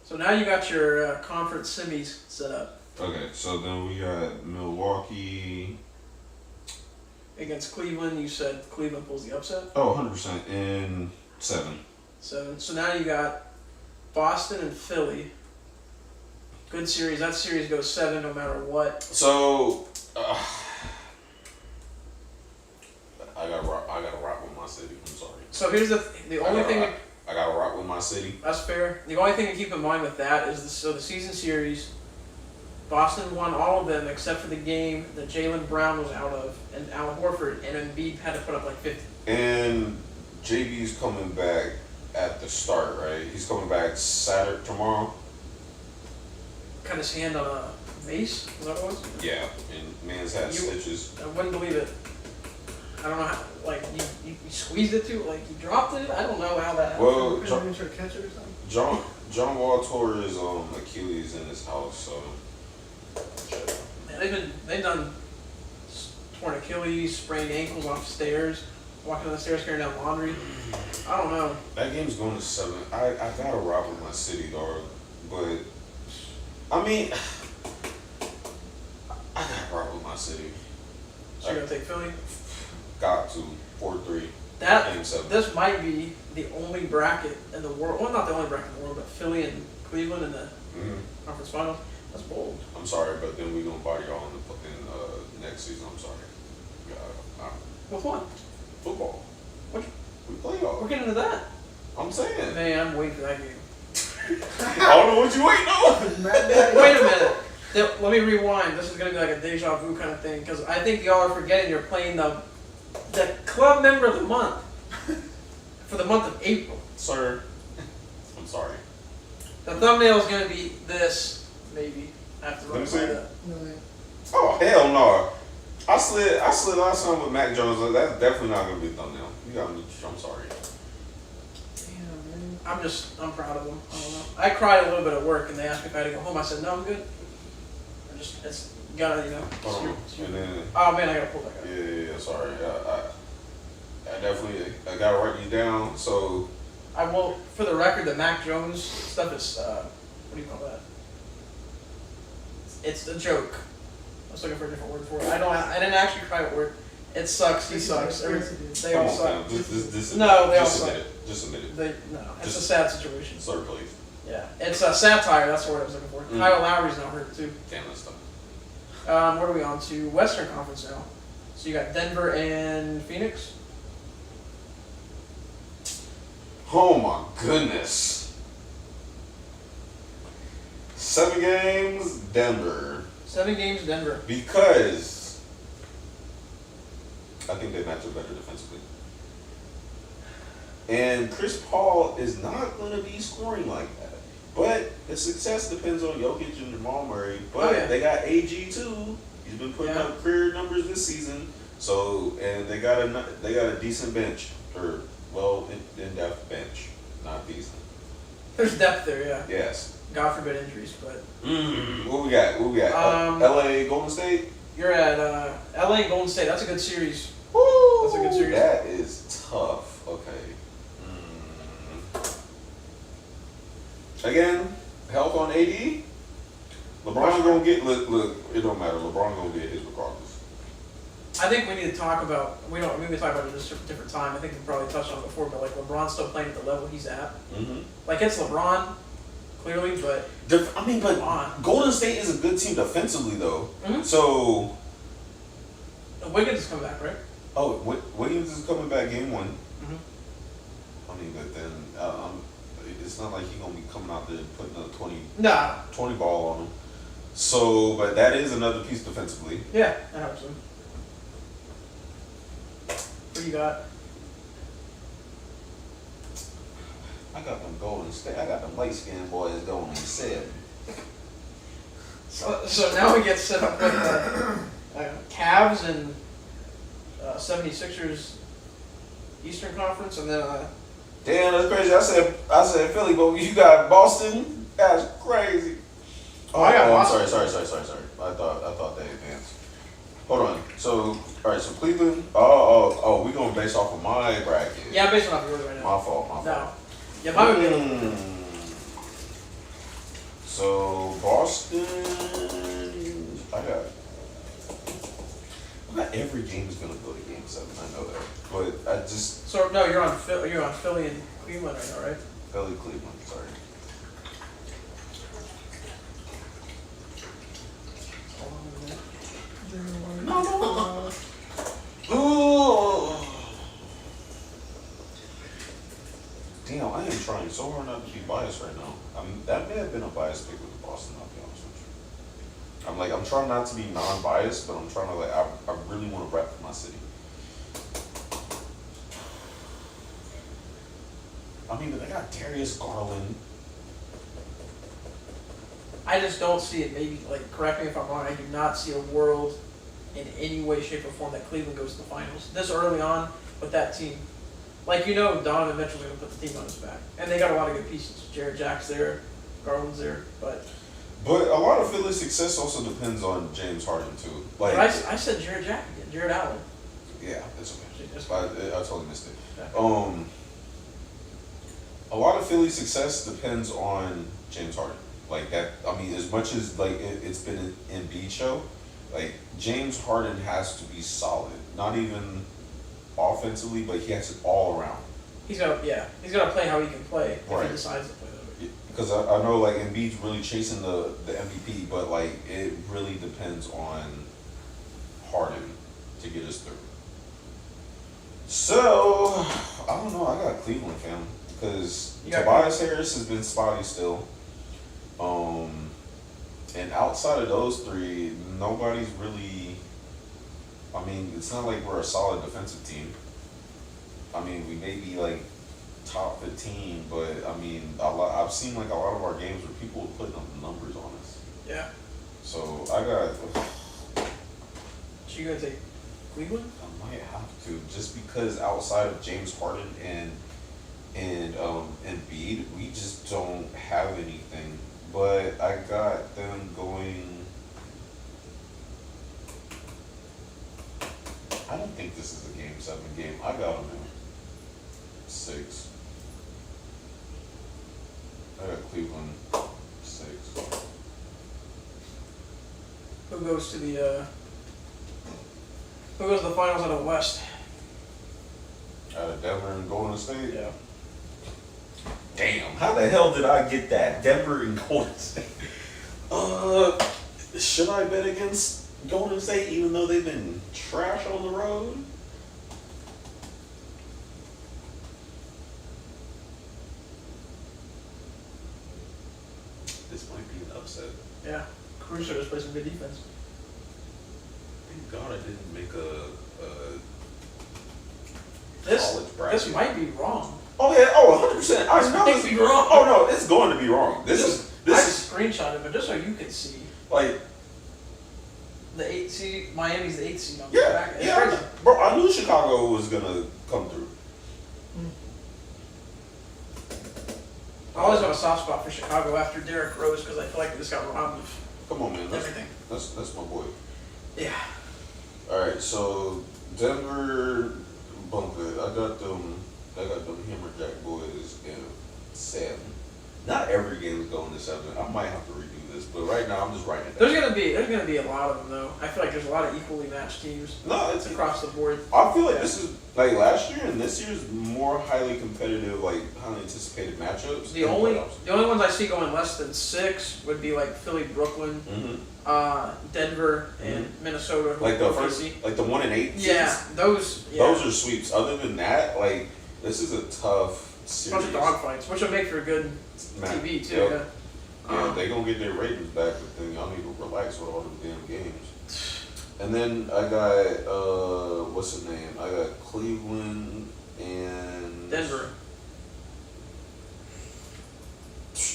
So now you got your conference semis set up Okay, so then we got Milwaukee. against Cleveland. You said Cleveland pulls the upset. Oh, 100% in 7. 7. So now you got Boston and Philly. Good series. That series goes 7 no matter what. So I gotta rock with my city. I'm sorry. So here's the only thing. I gotta rock with my city. That's fair. The only thing to keep in mind with that is the season series. Boston won all of them except for the game that Jaylen Brown was out of, and Al Horford and Embiid had to put up like 50. And JB's coming back at the start, right? He's coming back tomorrow. Cut his hand on a vase. Is that what it was? Yeah, and man's had stitches. I wouldn't believe it. I don't know how. Like you squeezed it too. Like you dropped it. I don't know how that happened. Well, Try to catch it or something. John Wall tore his Achilles in his house, so. Man, they've done torn Achilles, sprained ankles off stairs, walking down the stairs carrying out laundry. I don't know. That game's going to 7. I gotta rock with my city, dog. But I mean, I gotta rock with my city. So you're gonna take Philly? Got to 4-3. Game 7. This might be the only bracket in the world. Well, not the only bracket in the world, but Philly and Cleveland in the conference finals. That's bold. I'm sorry, but then we're gonna body y'all in next season. I'm sorry. With what? Football. What? We play y'all. We're getting into that. I'm saying. Man, I'm waiting for that game. I don't know what you waiting on. Wait a minute. Let me rewind. This is gonna be like a deja vu kind of thing because I think y'all are forgetting you're playing the club member of the month for the month of April. Sir, I'm sorry. The thumbnail is gonna be this. Maybe after Let me see. that. Oh hell no! I slid last time with Mac Jones. That's definitely not gonna be a thumbnail. You got me. I'm sorry. Damn, man. I'm proud of them. I don't know. I cried a little bit at work, and they asked me if I had to go home. I said no, I'm good. It's gotta, you know. And then, Oh man, I gotta pull that guy. yeah, sorry. I definitely, I gotta write these down. So, I will, for the record, the Mac Jones stuff is, what do you call that? It's a joke. I was looking for a different word for it. I didn't actually cry at work. It sucks. He sucks. They all suck. No, they all suck. Just admit it. It's a sad situation. Sir, please. Yeah, it's a satire. That's the word I was looking for. Kyle Lowry's now hurt too. Damn, that's tough. What are we on to? Western Conference now. So you got Denver and Phoenix. Oh my goodness. 7 games, Denver. 7 games, Denver. Because I think they match up better defensively. And Chris Paul is not going to be scoring like that. But the success depends on Jokic and Jamal Murray. But they got AG too. He's been putting up career numbers this season. So, and they got a decent bench, or in-depth bench, not decent. There's depth there, yeah. Yes. God forbid injuries, but. What we got? LA, Golden State. You're at LA and Golden State. That's a good series. Woo! That's a good series. That is tough. Okay. Again, health on AD. LeBron's gonna get look. It don't matter. LeBron gonna get his regardless. I think we need to talk about. We can talk about it at a different time. I think we probably touched on it before, but like LeBron's still playing at the level he's at. Mm-hmm. Like it's LeBron, clearly, but Golden State is a good team defensively though. Mm-hmm. So Wiggins is coming back, right? Oh, Williams is coming back game 1. Mm-hmm. I mean, but then it's not like he's gonna be coming out there and putting a 20 ball on him. So, but that is another piece defensively. Yeah, that helps him. What do you got? I got them Golden State. I got them light skinned boys going in 7. So now we get set up with Cavs and 76ers Eastern Conference, and then damn, that's crazy. I said Philly, but you got Boston. That's crazy. I got Boston. I'm sorry. I thought they advanced. Hold on. So, all right. So Cleveland. Oh. We going based off of my bracket. Yeah, I'm based off yours right now. My fault. No. Yeah, mine would be. So Boston. I got every game is gonna go to game 7. I know that, but I just. So no, you're on Philly and Cleveland right now, right? Philly, Cleveland. Sorry. No. Ooh. Damn, I am trying so hard not to be biased right now. That may have been a biased pick with Boston, I'll be honest with you. I'm trying not to be non-biased, but I'm trying to I really want to rep for my city. I mean, but they got Darius Garland. I just don't see it. Maybe, correct me if I'm wrong, I do not see a world in any way, shape, or form that Cleveland goes to the finals this early on with that team. Donovan Mitchell's going to put the team on his back. And they got a lot of good pieces. Jared Jack's there, Garland's there, but a lot of Philly's success also depends on James Harden, too. I said Jared Jack again, Jared Allen. Yeah, that's okay. I totally missed it. Okay. A lot of Philly's success depends on James Harden. As much as it's been an Embiid show, James Harden has to be solid. Not even offensively, but he has it all around. He's got to play how he can play if right. he decides to play that way. Because I know Embiid's really chasing the MVP, but it really depends on Harden to get us through. So I don't know. I got Cleveland, fam, because Tobias Harris has been spotty still. And outside of those 3, nobody's really. I mean, it's not like we're a solid defensive team. I mean, we may be top 15, but I mean, I've seen a lot of our games where people are putting up numbers on us. Yeah. So I got. So you gonna take Cleveland? I might have to, just because outside of James Harden and and Embiid. We just don't have anything. But I got them going. I don't think this is a Game 7 game. I got them in 6. I got Cleveland 6. Who goes to the finals out of the West? Out of Denver and Golden State? Yeah. Damn, how the hell did I get that? Denver and Golden State. Should I bet against Golden State even though they've been trash on the road? This might be an upset. Yeah. Caruso just plays some good defense. Thank God I didn't make a This college bracket. this might be wrong. Oh yeah, 100%. I This know might be wrong. Oh no, it's going to be wrong. This is I screenshotted, but just so you can see, like the 8th seed, Miami's the 8th seed on the yeah, bracket. It's yeah. crazy. Bro, I knew Chicago was gonna come through. I always have a soft spot for Chicago after Derrick Rose because I feel like they just got robbed of Come on, man. everything. That's my boy. Yeah. All right, so Denver bunker. I got them Hammerjack boys in 7. Not every game is going to 7. I might have to redo this, but right now I'm just writing it down. There's gonna be a lot of them though. I feel like there's a lot of equally matched teams. No, It's across the board. I feel like this is like last year and this year's more highly competitive, like highly anticipated matchups. The only ones I see going less than 6 would be like Philly, Brooklyn, Denver, and Minnesota. who like the will first, see. like the 1 and 8. Yeah, those. Yeah. Those are sweeps. Other than that, like this is a tough series. Bunch of dogfights, which will make for a good TV too. Yep. Yeah. Yeah, they gonna get their ratings back, but then y'all need to relax with all them damn games. And then I got what's his name? I got Cleveland and Denver.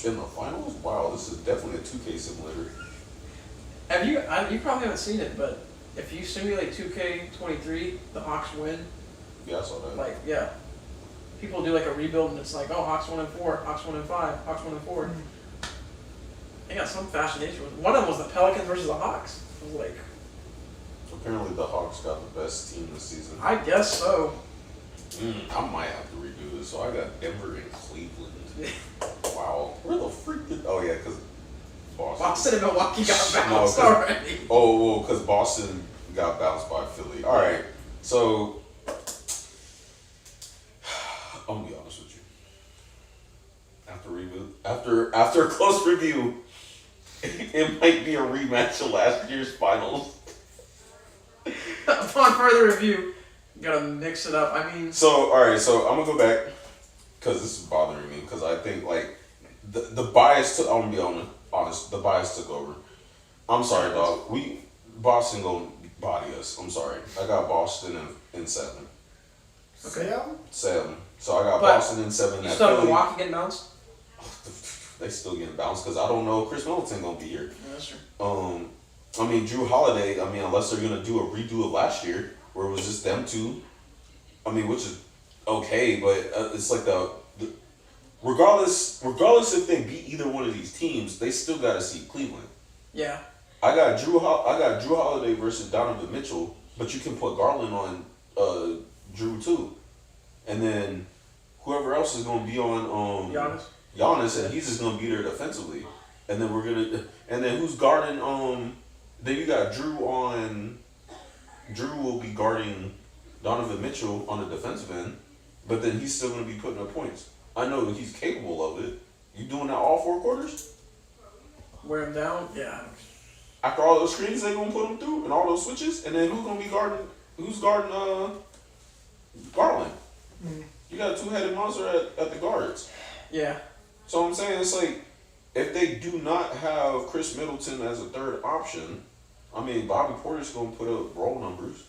in the finals. Wow, this is definitely a 2K simulator. You probably haven't seen it, but if you simulate 2K23, the Hawks win. Yeah, I saw that. Like, yeah. People do like a rebuild and it's like, oh, Hawks 1-4, Hawks 1-5, Hawks 1-4. They got some fascination with it. One of them was the Pelicans versus the Hawks. It was like, Apparently the Hawks got the best team this season. I guess so. I might have to redo this. So I got Denver and Cleveland. Wow. Where the freak did? Oh yeah, because Boston and Milwaukee got No, bounced 'cause- already. Oh, well, because Boston got bounced by Philly. All right, so I'm gonna be honest with you. After a close review, it might be a rematch of last year's finals. Upon further review, you gotta mix it up. I mean, So all right, so I'm gonna go back because this is bothering me because I think like the bias took. I'm gonna be honest. The bias took over. I'm sorry, dog. Boston gonna body us. I'm sorry. I got Boston in 7. Okay. Yeah. 7. So I got But Boston in 7. you At still have Philly, Milwaukee getting bounced? they still getting bounced because I don't know if Chris Middleton gonna be here. Yeah, that's true. I mean Drew Holiday. I mean unless they're gonna do a redo of last year where it was just them two. I mean which is okay, but it's like the regardless if they beat either one of these teams, they still gotta see Cleveland. Yeah. I got Drew Holiday versus Donovan Mitchell, but you can put Garland on Drew too, and then whoever else is gonna be on Giannis, and he's just gonna be there defensively, and then who's guarding then you got Drew will be guarding Donovan Mitchell on the defensive end, but then he's still gonna be putting up points. I know that he's capable of it. You doing that all 4 quarters? Wear him down? Yeah. After all those screens they gonna put him through and all those switches, and then who's gonna be guarding? Who's guarding Garland? You got a 2-headed monster at the guards. Yeah. So I'm saying it's like if they do not have Chris Middleton as a third option, I mean Bobby Porter's gonna put up roll numbers.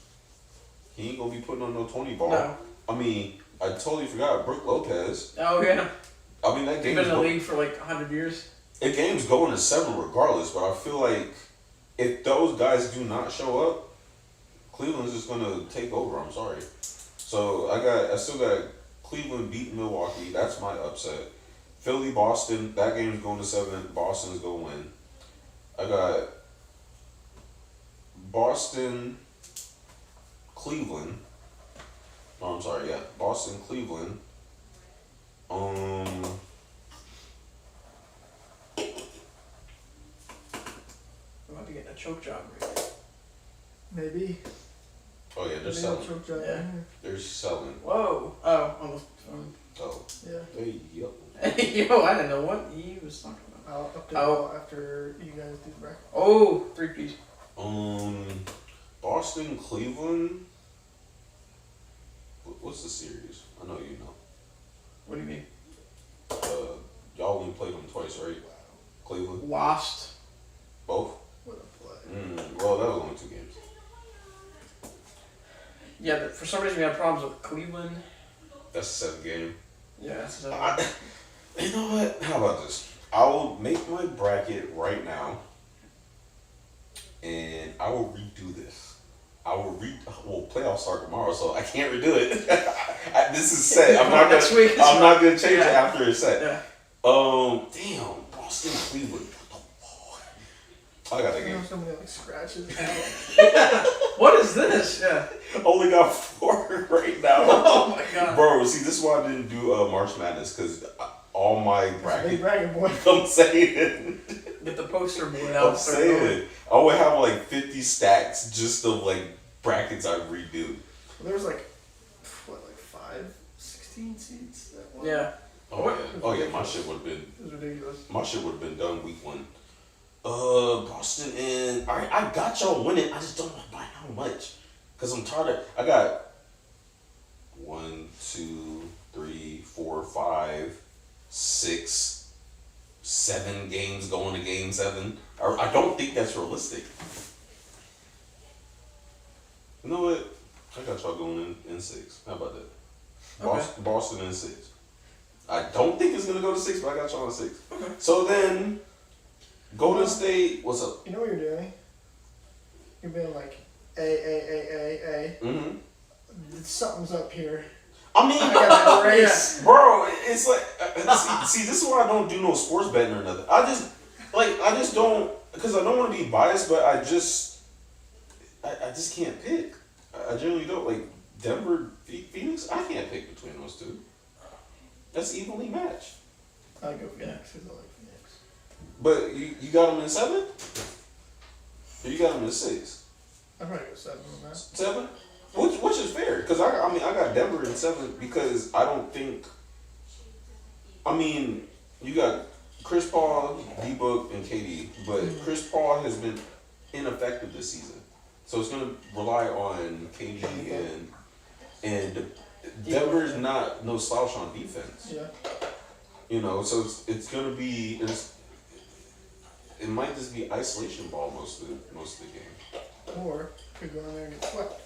He ain't gonna be putting on no 20 ball. No. I mean I totally forgot Brook Lopez. Oh yeah. I mean that He's game been in the league for like 100 years. The game's going to 7 regardless, but I feel like if those guys do not show up, Cleveland's just gonna take over. I'm sorry. So I still got Cleveland beat Milwaukee. That's my upset. Philly, Boston. That game's going to 7. Boston's going to win. I got Boston, Cleveland. Oh, I'm sorry. Yeah, Boston, Cleveland. We might be getting a choke job right. Maybe. Oh yeah, they're Maybe selling. choke job Yeah. in here. They're selling. Whoa. Oh, on the phone. Oh, Yeah. hey yo. Yo, I didn't know what he was talking about. I'll update Oh. all after you guys do the bracket. Oh, 3-piece. Boston, Cleveland. What's the series? I know you know. What do you mean? Y'all only played them twice, right? Cleveland. Lost. Both. What a play. Well, that was only 2 games. Yeah, but for some reason we had problems with Cleveland. That's the 7th game. Yeah, so You know what? How about this? I will make my bracket right now, and I will redo this. Well, playoffs start tomorrow, so I can't redo it. This is set. I'm not Next week is I'm not gonna change it yeah. after it's set. Yeah. Damn, Boston, Cleveland. I got that You game. know, somebody like scratches. What is this? Yeah. Only got 4 right now. Oh my god. Bro, see, this is why I didn't do March Madness, because all my Big bracket. bracket boy. I'm saying. Get the poster board out. I'm saying. I would have like 50 stacks just of like brackets I redo. Well, there was like, what, like 16 seats that one? Yeah. Oh yeah, my shit would have been. It was ridiculous. My shit would have been done week 1. Boston and all right, I got y'all winning. I just don't know by how much, cause I'm tired of. I got 1, 2, 3, 4, 5, 6, 7 games going to game 7. I don't think that's realistic. You know what? I got y'all going in 6. How about that? Okay. Boston in 6. I don't think it's gonna go to 6, but I got y'all in 6. Okay. So then, Golden State, what's up? You know what you're doing? You're being like, A. Mm-hmm. Something's up here. I mean, I got that race. bro, it's like, see, this is why I don't do no sports betting or nothing. I just don't, because I don't want to be biased, but I just can't pick. I generally don't. Like, Denver, Phoenix, I can't pick between those two. That's evenly matched. I go Phoenix because I like Phoenix. But you got them in 7? Or you got them in 6? I'd probably go 7 on that. 7? Which is fair, because I got Denver in 7 because I don't think. I mean, you got Chris Paul, D-Book, and KD, but Chris Paul has been ineffective this season, so it's gonna rely on KD and Denver's not no slouch on defense. Yeah. You know, so it's gonna be it might just be isolation ball most of the game. Or could go in there and get swept.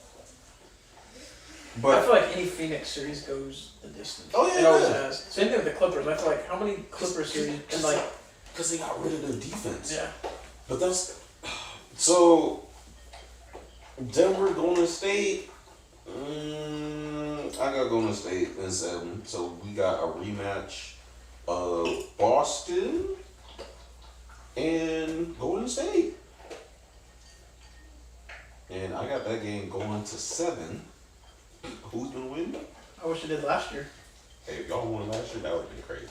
I feel like any Phoenix series goes the distance. Oh, yeah, it always yeah. has. Same thing with the Clippers. I feel like how many Clippers series and like because they got rid of their defense. yeah. But that's so. Denver, Golden State. I got Golden State in 7. So we got a rematch of Boston and Golden State. And I got that game going to 7. Who's gonna win? I wish I did last year. Hey, if y'all won last year, that would have been crazy,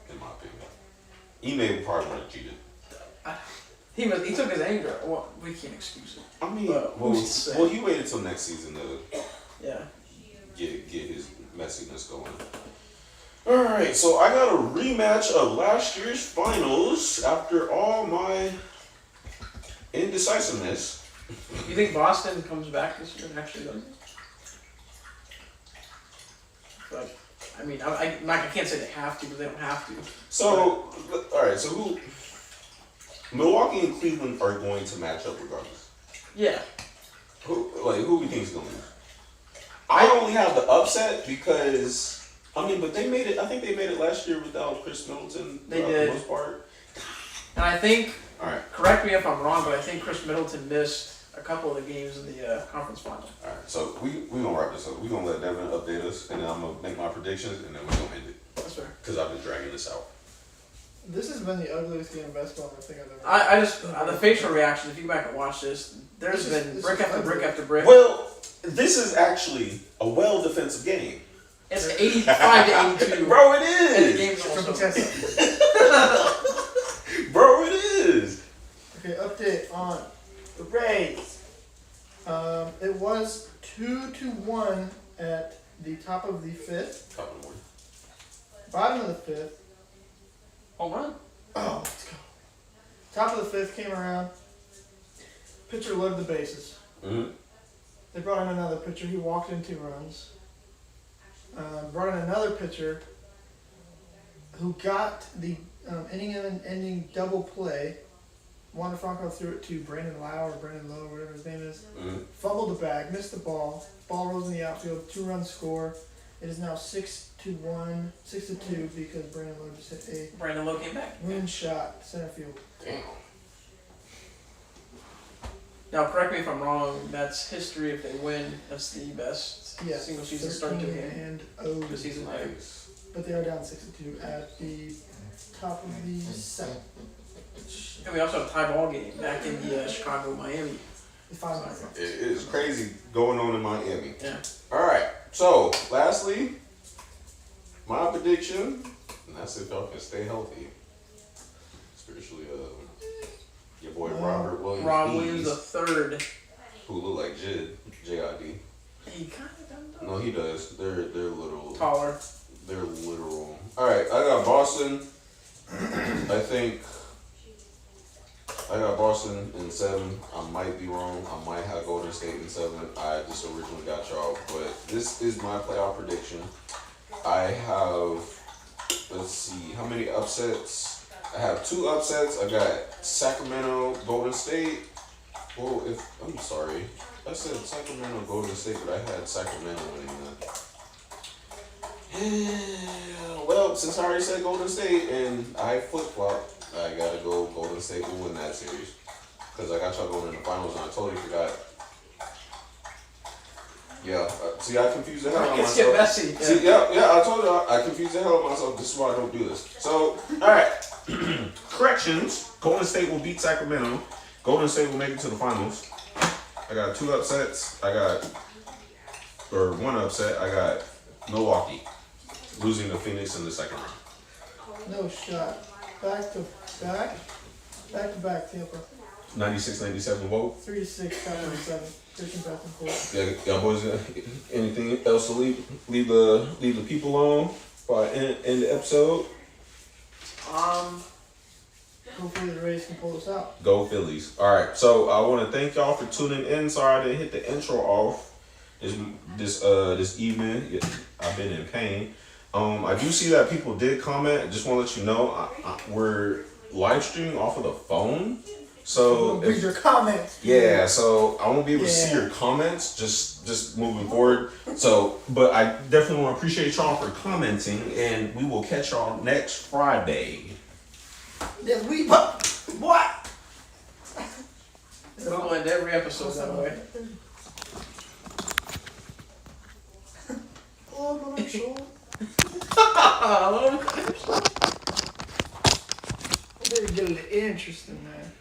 in my opinion. Ime probably would have cheated. He took his anger. Well, we can't excuse it. I mean, who's to say? he waited till next season to Yeah. get his messiness going. All right, so I got a rematch of last year's finals after all my indecisiveness. You think Boston comes back this year and actually does it? Like, I mean, I can't say they have to, but they don't have to. So, all right, so who? Milwaukee and Cleveland are going to match up regardless. Yeah. Who we think is going to lose? I only have the upset because but they made it. I think they made it last year without Chris Middleton. They for did. the most part. And I think, All right. correct me if I'm wrong, but I think Chris Middleton missed a couple of the games in the conference final. All right, so we gonna wrap this up. We gonna let Devin update us, and then I'm gonna make my predictions, and then we gonna end it. That's fair. Cause I've been dragging this out. This has been the ugliest game of basketball I think I've ever. I just the facial reaction. If you go back and watch this, there's This is- been this brick is after brick ugly. after brick. Well, this is actually a well defensive game. It's 85 to 82. Bro, it And the is. game's Triple almost over. test. Bro, it is. Okay, update on the Rays. It was 2-1 at the top of the fifth. Top of the morning. Bottom of the fifth. Home run. Oh, let's go. Top of the fifth came around. Pitcher loaded the bases. Mm-hmm. They brought in another pitcher. He walked in 2 runs. Brought in another pitcher who got the inning-ending double play. Wander Franco threw it to Brandon Lau or Brandon Lowe, whatever his name is. Mm-hmm. Fumbled the bag, missed the ball. Ball rolls in the outfield, 2-run score. It is now 6-1, 6-2 because Brandon Lowe just hit Brandon Lowe came back. a moonshot center field. Damn. Now, correct me if I'm wrong. That's history. If they win, that's the best Yes, single season start to a game 13-0. this season. Nice. But they are down 6-2 at the top of the seventh. And we also have a tie ball game back in the Chicago Miami. The final round. It is crazy going on in Miami. Yeah. All right. So, lastly, my prediction, and that's if y'all can stay healthy. Especially your boy Robert Williams. Rob Eads, Williams the third. who look like Jid, J-I-D. He kind of done No, he does. They're literal. taller. They're literal. All right, I got Boston. I think I got Boston in 7. I might be wrong. I might have Golden State in 7. I just originally got y'all, but this is my playoff prediction. I have, let's see, how many upsets? I have 2 upsets. I got Sacramento, Golden State. Well, I'm sorry. I said Sacramento, Golden State, but I had Sacramento winning that. Well, since I already said Golden State and I flip-flop, I gotta go Golden State will win that series. Because I got y'all going in the finals and I totally forgot. Yeah, see, I confused the hell out of Let's get myself. messy. See, yeah, I told you I confused the hell out of myself. This is why I don't do this. So, alright. Corrections. Golden State will beat Sacramento. Golden State will make it to the finals. I got 2 upsets. One upset. I got Milwaukee losing to Phoenix in the second round. No shot. Back to back Tampa. 96-97 vote. 3-6, top of the 7. Taking back and forth. Yeah, y'all boys, anything else to leave the people on by end the episode? Hopefully the Rays can pull this out. Go Phillies. All right, so I want to thank y'all for tuning in. Sorry I didn't hit the intro off this evening. I've been in pain. I do see that people did comment. Just want to let you know we're live streaming off of the phone. So Read your comments. yeah, so I won't be able to see your comments just moving forward. So, but I definitely want to appreciate y'all for commenting, and we will catch y'all next Friday. Yes, what? We'll end every episode that way. Oh, my shoulder. They're getting interesting, man.